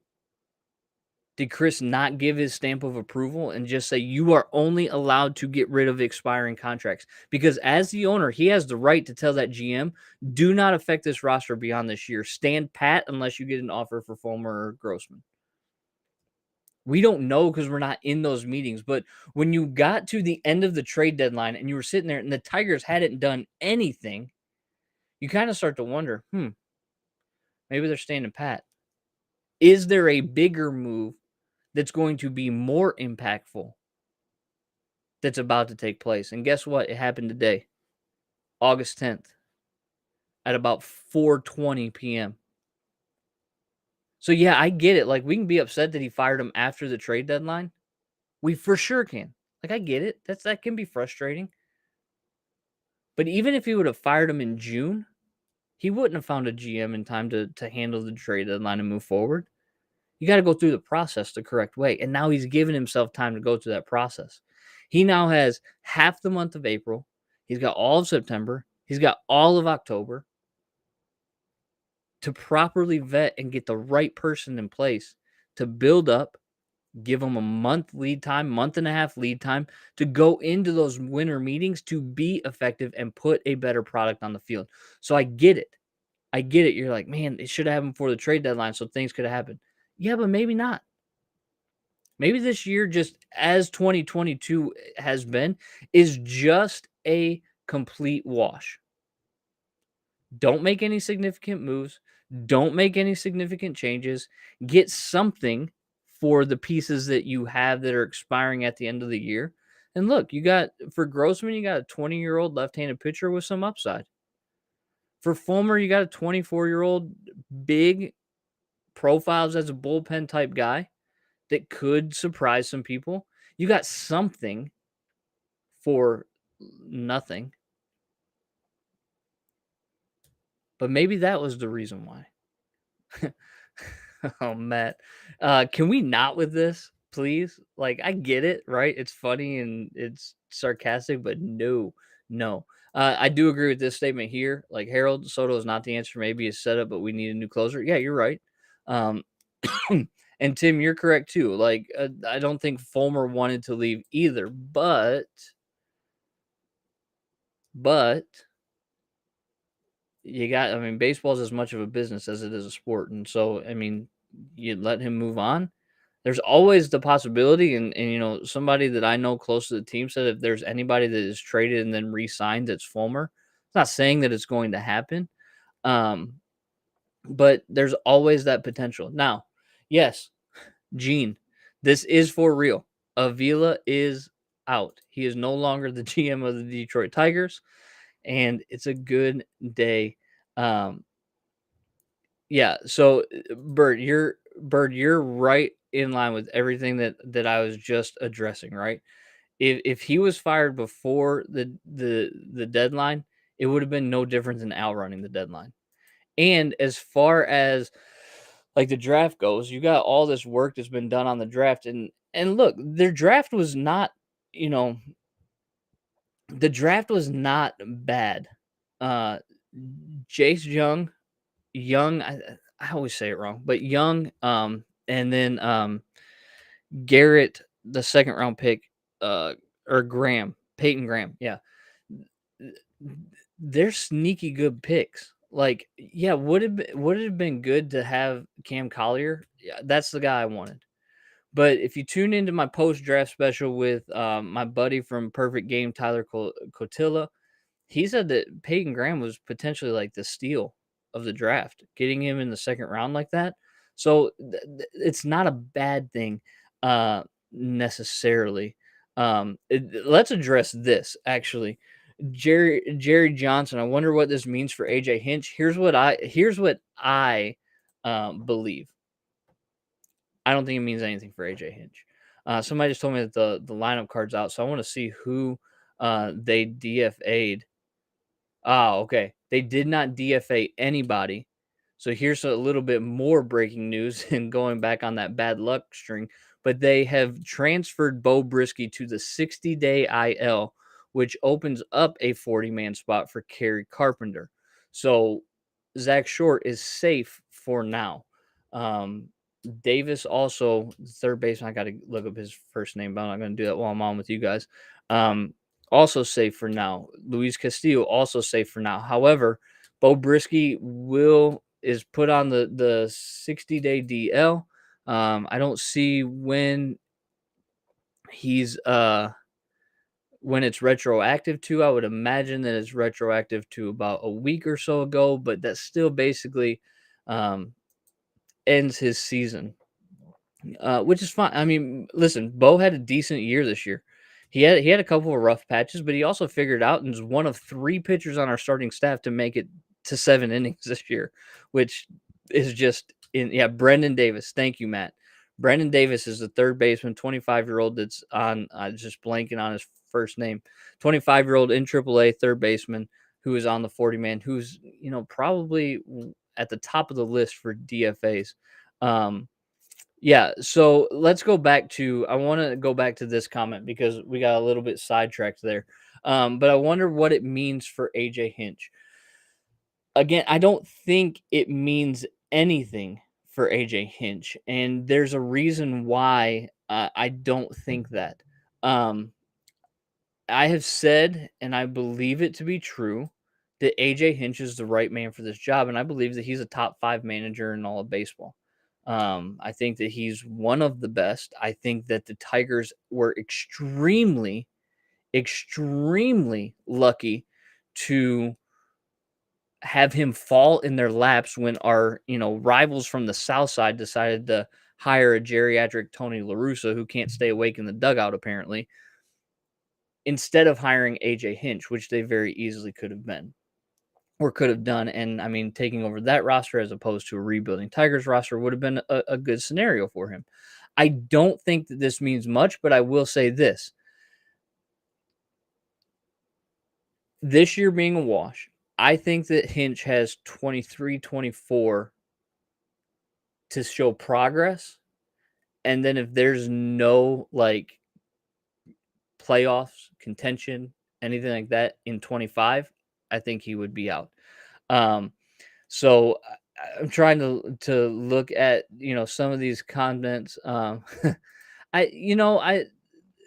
Did Chris not give his stamp of approval and just say, you are only allowed to get rid of expiring contracts? Because as the owner, he has the right to tell that GM, do not affect this roster beyond this year. Stand pat unless you get an offer for Fulmer or Grossman. We don't know because we're not in those meetings. But when you got to the end of the trade deadline and you were sitting there and the Tigers hadn't done anything, you kind of start to wonder, maybe they're standing pat. Is there a bigger move that's going to be more impactful that's about to take place? And guess what? It happened today, August 10th, at about 4:20 p.m. So, yeah, I get it. We can be upset that he fired him after the trade deadline. We for sure can. I get it. That can be frustrating. But even if he would have fired him in June, he wouldn't have found a GM in time to handle the trade deadline and move forward. You got to go through the process the correct way. And now he's given himself time to go through that process. He now has half the month of April. He's got all of September. He's got all of October to properly vet and get the right person in place to build up, give him a month and a half lead time to go into those winter meetings to be effective and put a better product on the field. So I get it. You're like, man, it should have happened before the trade deadline so things could have happened. Yeah, but maybe not. Maybe this year, just as 2022 has been, is just a complete wash. Don't make any significant moves. Don't make any significant changes. Get something for the pieces that you have that are expiring at the end of the year. And look, for Grossman, you got a 20-year-old left-handed pitcher with some upside. For Fulmer, you got a 24-year-old big profiles as a bullpen type guy that could surprise some people. You got something for nothing. But maybe that was the reason why. Oh, Matt. Can we not with this, please? I get it, right? It's funny and it's sarcastic, but no. I do agree with this statement here. Harold Soto is not the answer. Maybe it's set up, but we need a new closer. Yeah, you're right. And Tim, you're correct too. I don't think Fulmer wanted to leave either, but baseball's as much of a business as it is a sport. And so, you let him move on. There's always the possibility. And somebody that I know close to the team said if there's anybody that is traded and then re-signed, it's Fulmer. It's not saying that it's going to happen. but there's always that potential. Now, yes, Gene, this is for real. Avila is out. He is no longer the GM of the Detroit Tigers, and it's a good day. Um, yeah. So, Bird, you're right in line with everything that I was just addressing. Right. If he was fired before the deadline, it would have been no different than Al running the deadline. And as far as like the draft goes, you got all this work that's been done on the draft, and look, their draft was not, you know, the draft was not bad. Uh, Jace Young, I always say it wrong, but Young, and then Garrett, the second round pick, or Peyton Graham, yeah, they're sneaky good picks. Like, yeah, would it have been good to have Cam Collier? Yeah, that's the guy I wanted. But if you tune into my post draft special with my buddy from Perfect Game, Tyler Cotilla, he said that Peyton Graham was potentially like the steal of the draft, getting him in the second round like that. So it's not a bad thing necessarily. Let's address this actually. Jerry Johnson. I wonder what this means for AJ Hinch. Here's what I believe. I don't think it means anything for AJ Hinch. Somebody just told me that the lineup card's out, so I want to see who they DFA'd. Oh, okay. They did not DFA anybody. So here's a little bit more breaking news and going back on that bad luck string. But they have transferred Bo Brisky to the 60-day IL, which opens up a 40-man spot for Kerry Carpenter. So Zach Short is safe for now. Davis also, third baseman, I got to look up his first name, but I'm not going to do that while I'm on with you guys. Also safe for now. Luis Castillo also safe for now. However, Bo Brisky is put on the 60-day DL. I don't see when he's when it's retroactive to. I would imagine that it's retroactive to about a week or so ago, but that still basically ends his season, which is fine. I mean, listen, Bo had a decent year this year. He had a couple of rough patches, but he also figured out and is one of 3 pitchers on our starting staff to make it to 7 innings this year, which is just Brendan Davis. Thank you, Matt. Brendan Davis is the third baseman, 25-year-old that's on just blanking on his first name. 25-year-old in AAA third baseman who is on the 40-man, who's, probably at the top of the list for DFAs. Yeah, so let's go back to I want to go back to this comment because we got a little bit sidetracked there. But I wonder what it means for AJ Hinch. Again, I don't think it means anything for AJ Hinch, and there's a reason why I don't think that. I have said, and I believe it to be true, that AJ Hinch is the right man for this job, and I believe that he's a top 5 manager in all of baseball. I think that he's one of the best. I think that the Tigers were extremely, extremely lucky to have him fall in their laps when our, rivals from the South Side decided to hire a geriatric Tony La Russa who can't stay awake in the dugout, apparently, instead of hiring AJ Hinch, which they very easily could have been. Or could have done. And I mean, taking over that roster as opposed to a rebuilding Tigers roster would have been a good scenario for him. I don't think that this means much, but I will say this. This year being a wash, I think that Hinch has 23, 24 to show progress. And then if there's no like playoffs, contention, anything like that in 25, I think he would be out. So I'm trying to look at, some of these comments.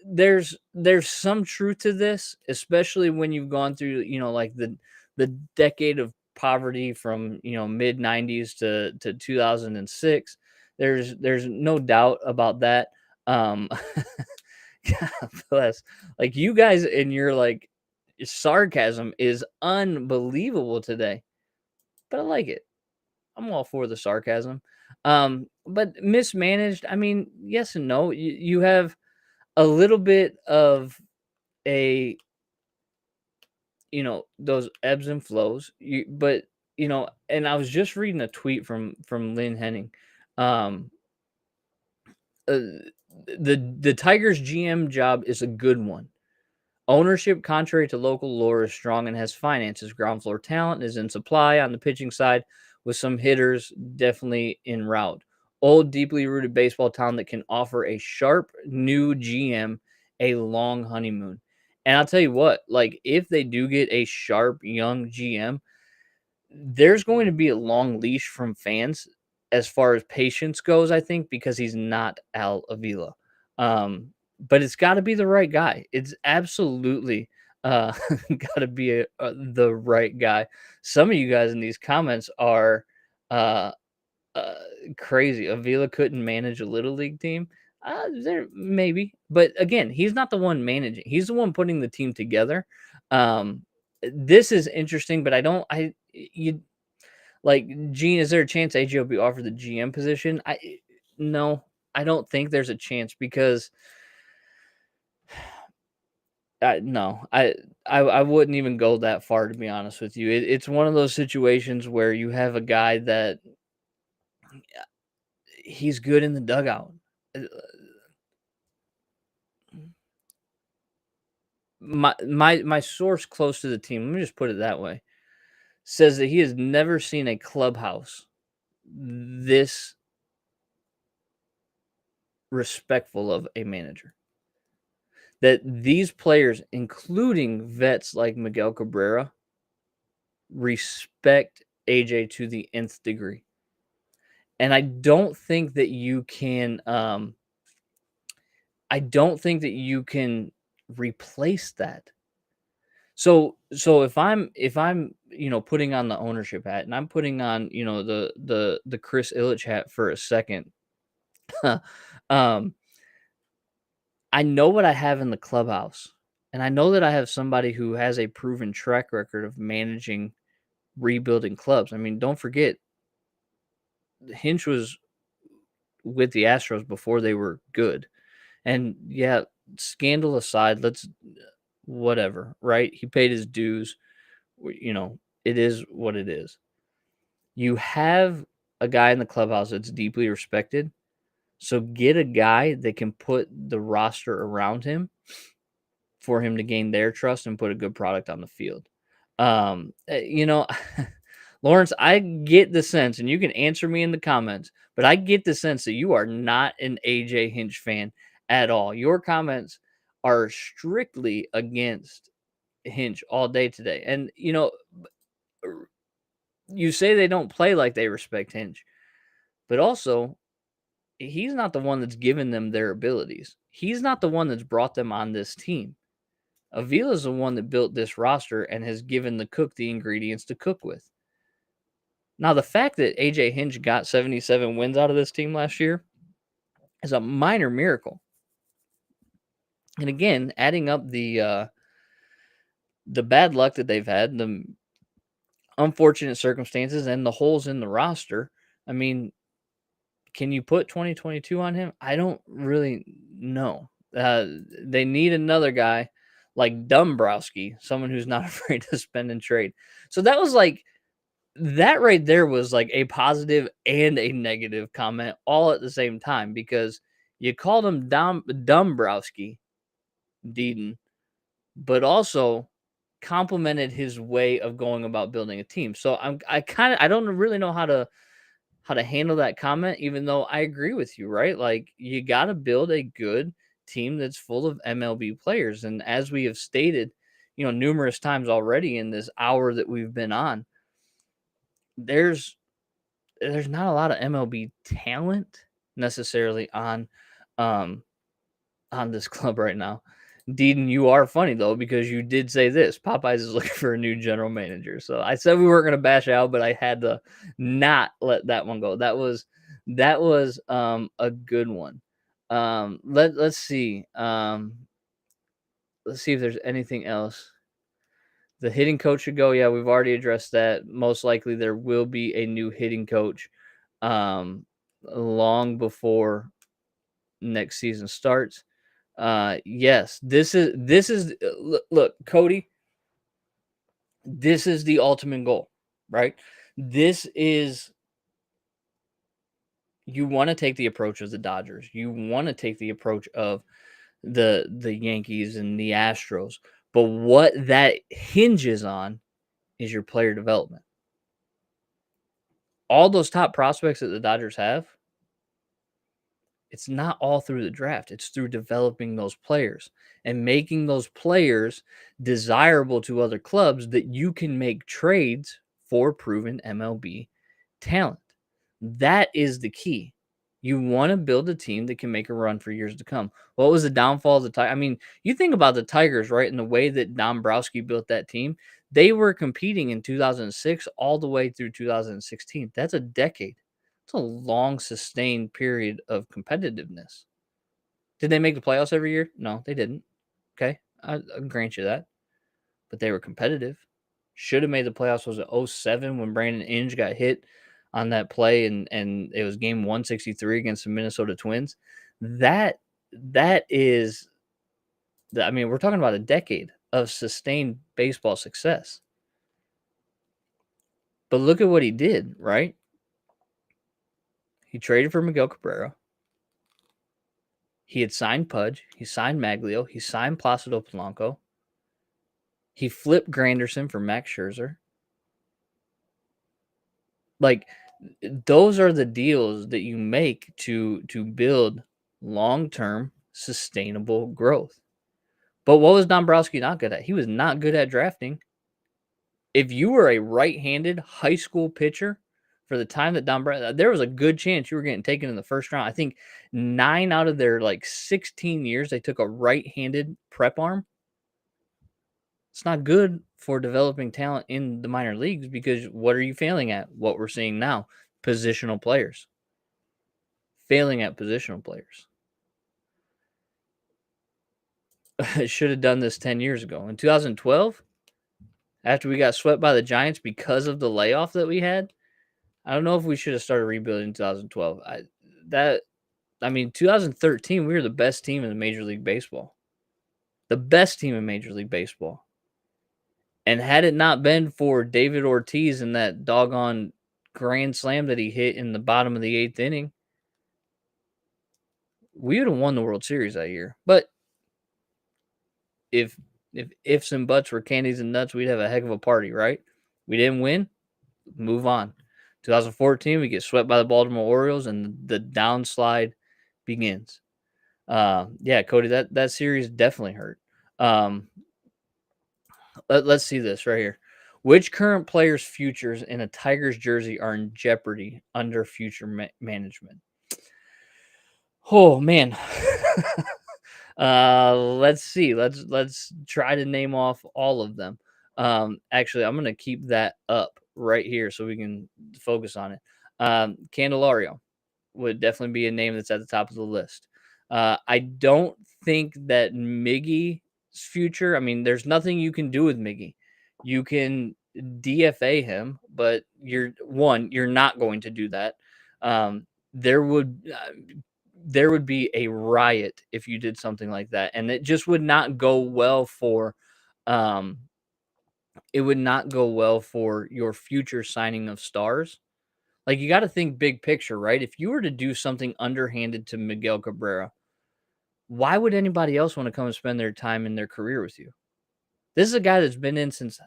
There's some truth to this, especially when you've gone through, like the decade of poverty from, mid 90s to 2006. There's no doubt about that. God bless. Like, you guys and your like sarcasm is unbelievable today, but I like it. I'm all for the sarcasm. But mismanaged, I mean, yes and no. You have a little bit of a, those ebbs and flows. But and I was just reading a tweet from Lynn Henning. Um, uh, the Tigers GM job is a good one. Ownership, contrary to local lore, is strong and has finances. Ground floor talent is in supply on the pitching side, with some hitters definitely en route. Old, deeply rooted baseball talent that can offer a sharp new GM a long honeymoon. And I'll tell you what, like if they do get a sharp young GM, there's going to be a long leash from fans as far as patience goes, I think, because he's not Al Avila. But it's got to be the right guy. It's absolutely got to be the right guy. Some of you guys in these comments are uh, uh, crazy. Avila couldn't manage a little league team. There maybe, but again, he's not the one managing. He's the one putting the team together. This is interesting, but I don't. You like Gene? Is there a chance AJ will be offered the GM position? No, I don't think there's a chance because no, I wouldn't even go that far to be honest with you. It's one of those situations where you have a guy that he's good in the dugout. Uh, My source close to the team, let me just put it that way, says that he has never seen a clubhouse this respectful of a manager. That these players, including vets like Miguel Cabrera, respect AJ to the nth degree. And I don't think that you can replace that. So if I'm putting on the ownership hat and I'm putting on the Chris Illich hat for a second, um, I know what I have in the clubhouse, and I know that I have somebody who has a proven track record of managing rebuilding clubs. I mean, don't forget, Hinch was with the Astros before they were good, and yeah, scandal aside, let's whatever, right? He paid his dues. It is what it is. You have a guy in the clubhouse that's deeply respected. So get a guy that can put the roster around him for him to gain their trust and put a good product on the field. Lawrence, I get the sense, and you can answer me in the comments, but I get the sense that you are not an AJ Hinch fan at all. Your comments are strictly against Hinch all day today. And, you say they don't play like they respect Hinch, but also he's not the one that's given them their abilities. He's not the one that's brought them on this team. Avila's the one that built this roster and has given the cook the ingredients to cook with. Now, the fact that AJ Hinch got 77 wins out of this team last year is a minor miracle. And again, adding up the bad luck that they've had, the unfortunate circumstances, and the holes in the roster, I mean, can you put 2022 on him? I don't really know. They need another guy like Dombrowski, someone who's not afraid to spend and trade. So that was like that right there was like a positive and a negative comment all at the same time because you called him Dombrowski, Deedon, but also complimented his way of going about building a team. So I don't really know how to handle that comment, even though I agree with you, right? Like you got to build a good team that's full of MLB players. And as we have stated, numerous times already in this hour that we've been on, there's not a lot of MLB talent necessarily on this club right now. Deedon, you are funny though, because you did say this. Popeyes is looking for a new general manager. So I said we weren't going to bash out, but I had to not let that one go. That was a good one. Let's see. Let's see if there's anything else The hitting coach should go. Yeah, we've already addressed that. Most likely there will be a new hitting coach long before next season starts. Yes, this is look, Cody, this is the ultimate goal, right? This is, you want to take the approach of the Dodgers. You want to take the approach of the Yankees and the Astros. But what that hinges on is your player development. All those top prospects that the Dodgers have, it's not all through the draft. It's through developing those players and making those players desirable to other clubs that you can make trades for proven MLB talent. That is the key. You want to build a team that can make a run for years to come. What was the downfall of the Tigers? I mean, you think about the Tigers, right? And the way that Dombrowski built that team, they were competing in 2006 all the way through 2016. That's a decade. It's a long, sustained period of competitiveness. Did they make the playoffs every year? No, they didn't. Okay, I'll grant you that. But they were competitive. Should have made the playoffs. Was it 07 when Brandon Inge got hit on that play and it was game 163 against the Minnesota Twins? That is, I mean, we're talking about a decade of sustained baseball success. But look at what he did, right? He traded for Miguel Cabrera. He had signed Pudge. He signed Maglio. He signed Placido Polanco. He flipped Granderson for Max Scherzer. Like, those are the deals that you make to build long-term sustainable growth. But what was Dombrowski not good at? He was not good at drafting. If you were a right-handed high school pitcher for the time that Dombrowski, there was a good chance you were getting taken in the first round. I think 9 out of their 16 years, they took a right-handed prep arm. It's not good for developing talent in the minor leagues because what are you failing at? What we're seeing now, positional players. Failing at positional players. I should have done this 10 years ago. In 2012, after we got swept by the Giants because of the layoff that we had, I don't know if we should have started rebuilding in 2012. 2013, we were the best team in Major League Baseball. The best team in Major League Baseball. And had it not been for David Ortiz and that doggone grand slam that he hit in the bottom of the 8th inning, we would have won the World Series that year. But if ifs and buts were candies and nuts, we'd have a heck of a party, right? We didn't win. Move on. 2014, we get swept by the Baltimore Orioles, and the downslide begins. Yeah, Cody, that series definitely hurt. Let's see this right here. Which current players' futures in a Tigers jersey are in jeopardy under future management? Oh, man. Let's see. Let's try to name off all of them. Actually, I'm going to keep that up right here so we can focus on it. Candelario would definitely be a name that's at the top of the list. I don't think that Miggy's future, I mean, there's nothing you can do with Miggy. You can DFA him, but you're not going to do that. There would be a riot if you did something like that, and it just would not go well for your future signing of stars. Like, you got to think big picture, right? If you were to do something underhanded to Miguel Cabrera, why would anybody else want to come and spend their time in their career with you? This is a guy that's been in since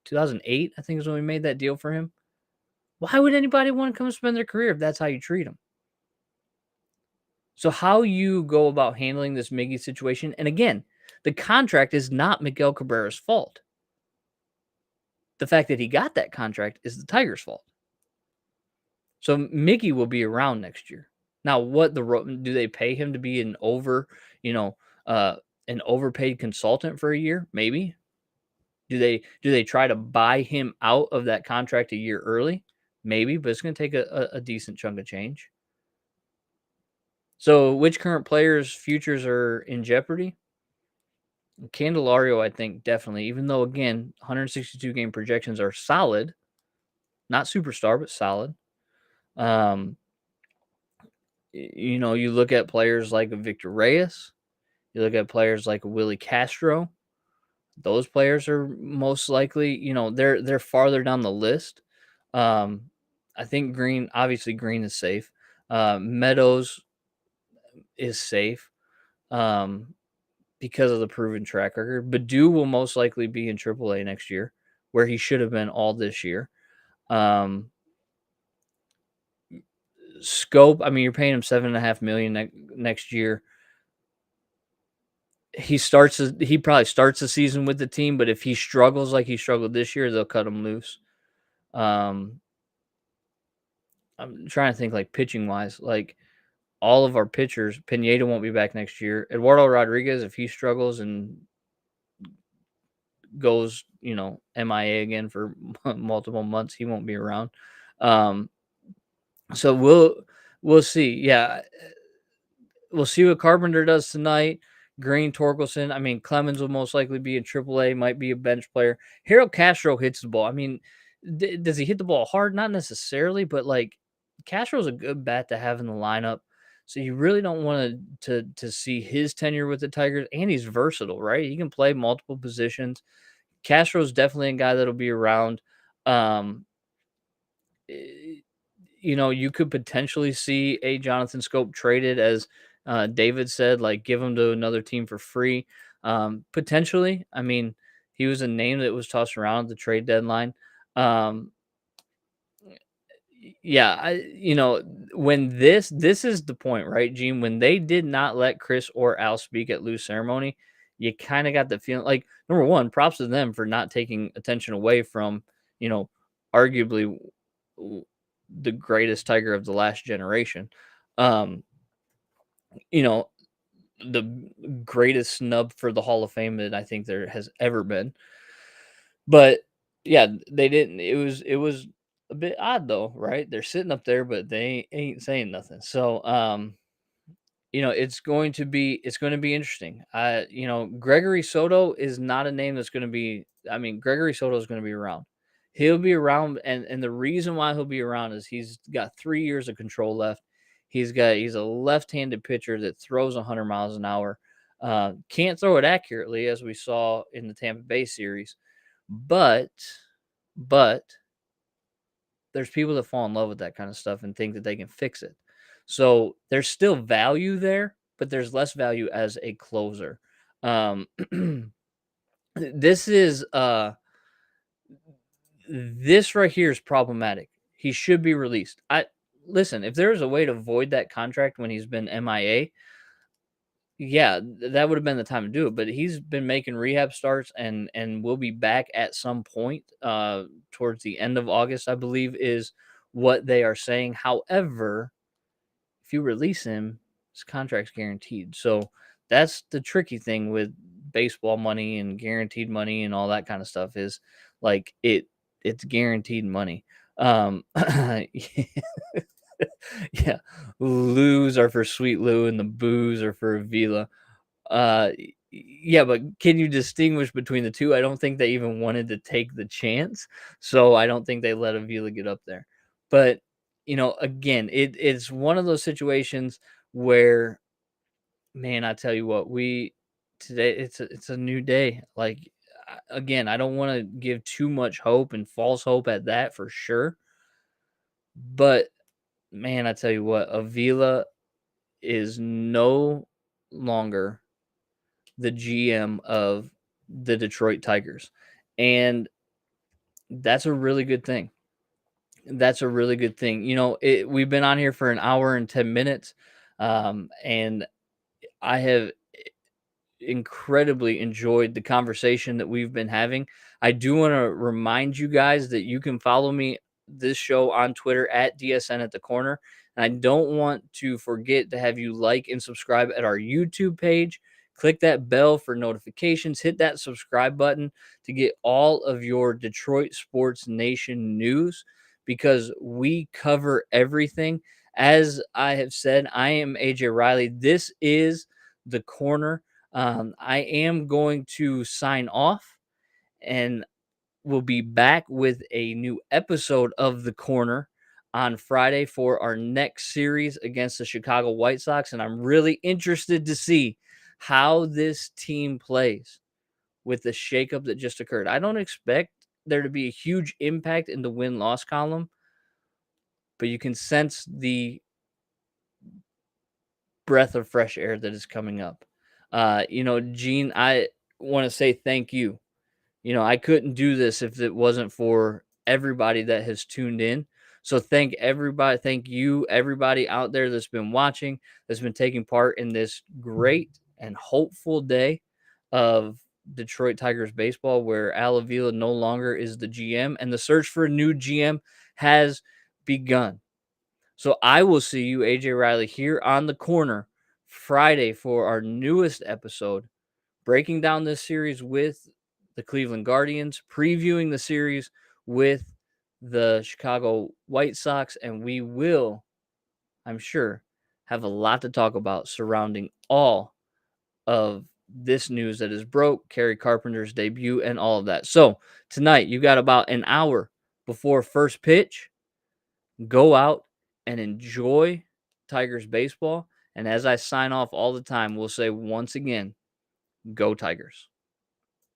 2008, I think is when we made that deal for him. Why would anybody want to come and spend their career if that's how you treat them? So how you go about handling this Miggy situation, and again, the contract is not Miguel Cabrera's fault. The fact that he got that contract is the Tigers' fault. So Miggy will be around next year. Now, do they pay him to be an overpaid consultant for a year? Maybe. Do they try to buy him out of that contract a year early? Maybe, but it's going to take a decent chunk of change. So, which current players' futures are in jeopardy? Candelario, I think, definitely, even though, again, 162 game projections are solid, not superstar, but solid. You look at players like Victor Reyes, you look at players like Willie Castro. Those players are most likely, they're farther down the list. I think Green is safe. Meadows is safe because of the proven track record. Badu will most likely be in AAA next year, where he should have been all this year. Scope, I mean, you're paying him $7.5 million next year. He probably starts the season with the team, but if he struggles like he struggled this year, they'll cut him loose. I'm trying to think, like, pitching wise, like all of our pitchers, Pineda won't be back next year. Eduardo Rodriguez, if he struggles and goes, MIA again for multiple months, he won't be around. So we'll see. Yeah, we'll see what Carpenter does tonight. Green, Torkelson. I mean, Clemens will most likely be in AAA, might be a bench player. Harold Castro hits the ball. I mean, does he hit the ball hard? Not necessarily, but like Castro's a good bat to have in the lineup. So you really don't want to see his tenure with the Tigers, and he's versatile, right? He can play multiple positions. Castro's definitely a guy that'll be around. You could potentially see a Jonathan Scope traded, as David said, like give him to another team for free. Potentially. I mean, he was a name that was tossed around at the trade deadline. When this is the point, right, Gene? When they did not let Chris or Al speak at Lou's ceremony, you kind of got the feeling like, number one, props to them for not taking attention away from, arguably the greatest Tiger of the last generation. The greatest snub for the Hall of Fame that I think there has ever been. But yeah, they didn't. It was a bit odd though, right? They're sitting up there, but they ain't saying nothing. So it's going to be interesting. Gregory Soto is not a name that's going to be. I mean, Gregory Soto is going to be around. He'll be around, and the reason why he'll be around is he's got 3 years of control left. He's a left-handed pitcher that throws 100 miles an hour. Can't throw it accurately, as we saw in the Tampa Bay series, but there's people that fall in love with that kind of stuff and think that they can fix it. So there's still value there, but there's less value as a closer. This right here is problematic. He should be released. Listen, if there's a way to void that contract when he's been MIA, yeah, that would have been the time to do it. But he's been making rehab starts and will be back at some point towards the end of August, I believe, is what they are saying. However, if you release him, his contract's guaranteed. So that's the tricky thing with baseball money and guaranteed money and all that kind of stuff, is like it's guaranteed money. Yeah, Lou's are for Sweet Lou and the boos are for Avila. Yeah, but can you distinguish between the two? I don't think they even wanted to take the chance, so I don't think they let Avila get up there. But again, it's one of those situations where, man, I tell you what, today it's a new day. Like, again, I don't want to give too much hope and false hope at that for sure, but man, I tell you what, Avila is no longer the GM of the Detroit Tigers. And that's a really good thing. That's a really good thing. We've been on here for an hour and 10 minutes. And I have incredibly enjoyed the conversation that we've been having. I do want to remind you guys that you can follow me, this show, on Twitter at DSN at the Corner. And I don't want to forget to have you like and subscribe at our YouTube page. Click that bell for notifications. Hit that subscribe button to get all of your Detroit Sports Nation news, because we cover everything. As I have said, I am AJ Reilly. This is The Corner. I am going to sign off, and we'll be back with a new episode of The Corner on Friday for our next series against the Chicago White Sox. And I'm really interested to see how this team plays with the shakeup that just occurred. I don't expect there to be a huge impact in the win-loss column, but you can sense the breath of fresh air that is coming up. Gene, I want to say thank you. I couldn't do this if it wasn't for everybody that has tuned in. So thank everybody. Thank you, everybody out there that's been watching, that's been taking part in this great and hopeful day of Detroit Tigers baseball, where Al Avila no longer is the GM and the search for a new GM has begun. So I will see you, AJ Reilly, here on The Corner Friday for our newest episode, breaking down this series with the Cleveland Guardians, previewing the series with the Chicago White Sox, and we will, I'm sure, have a lot to talk about surrounding all of this news that is broke, Kerry Carpenter's debut, and all of that. So tonight, you got about an hour before first pitch. Go out and enjoy Tigers baseball. And as I sign off all the time, we'll say once again, go Tigers.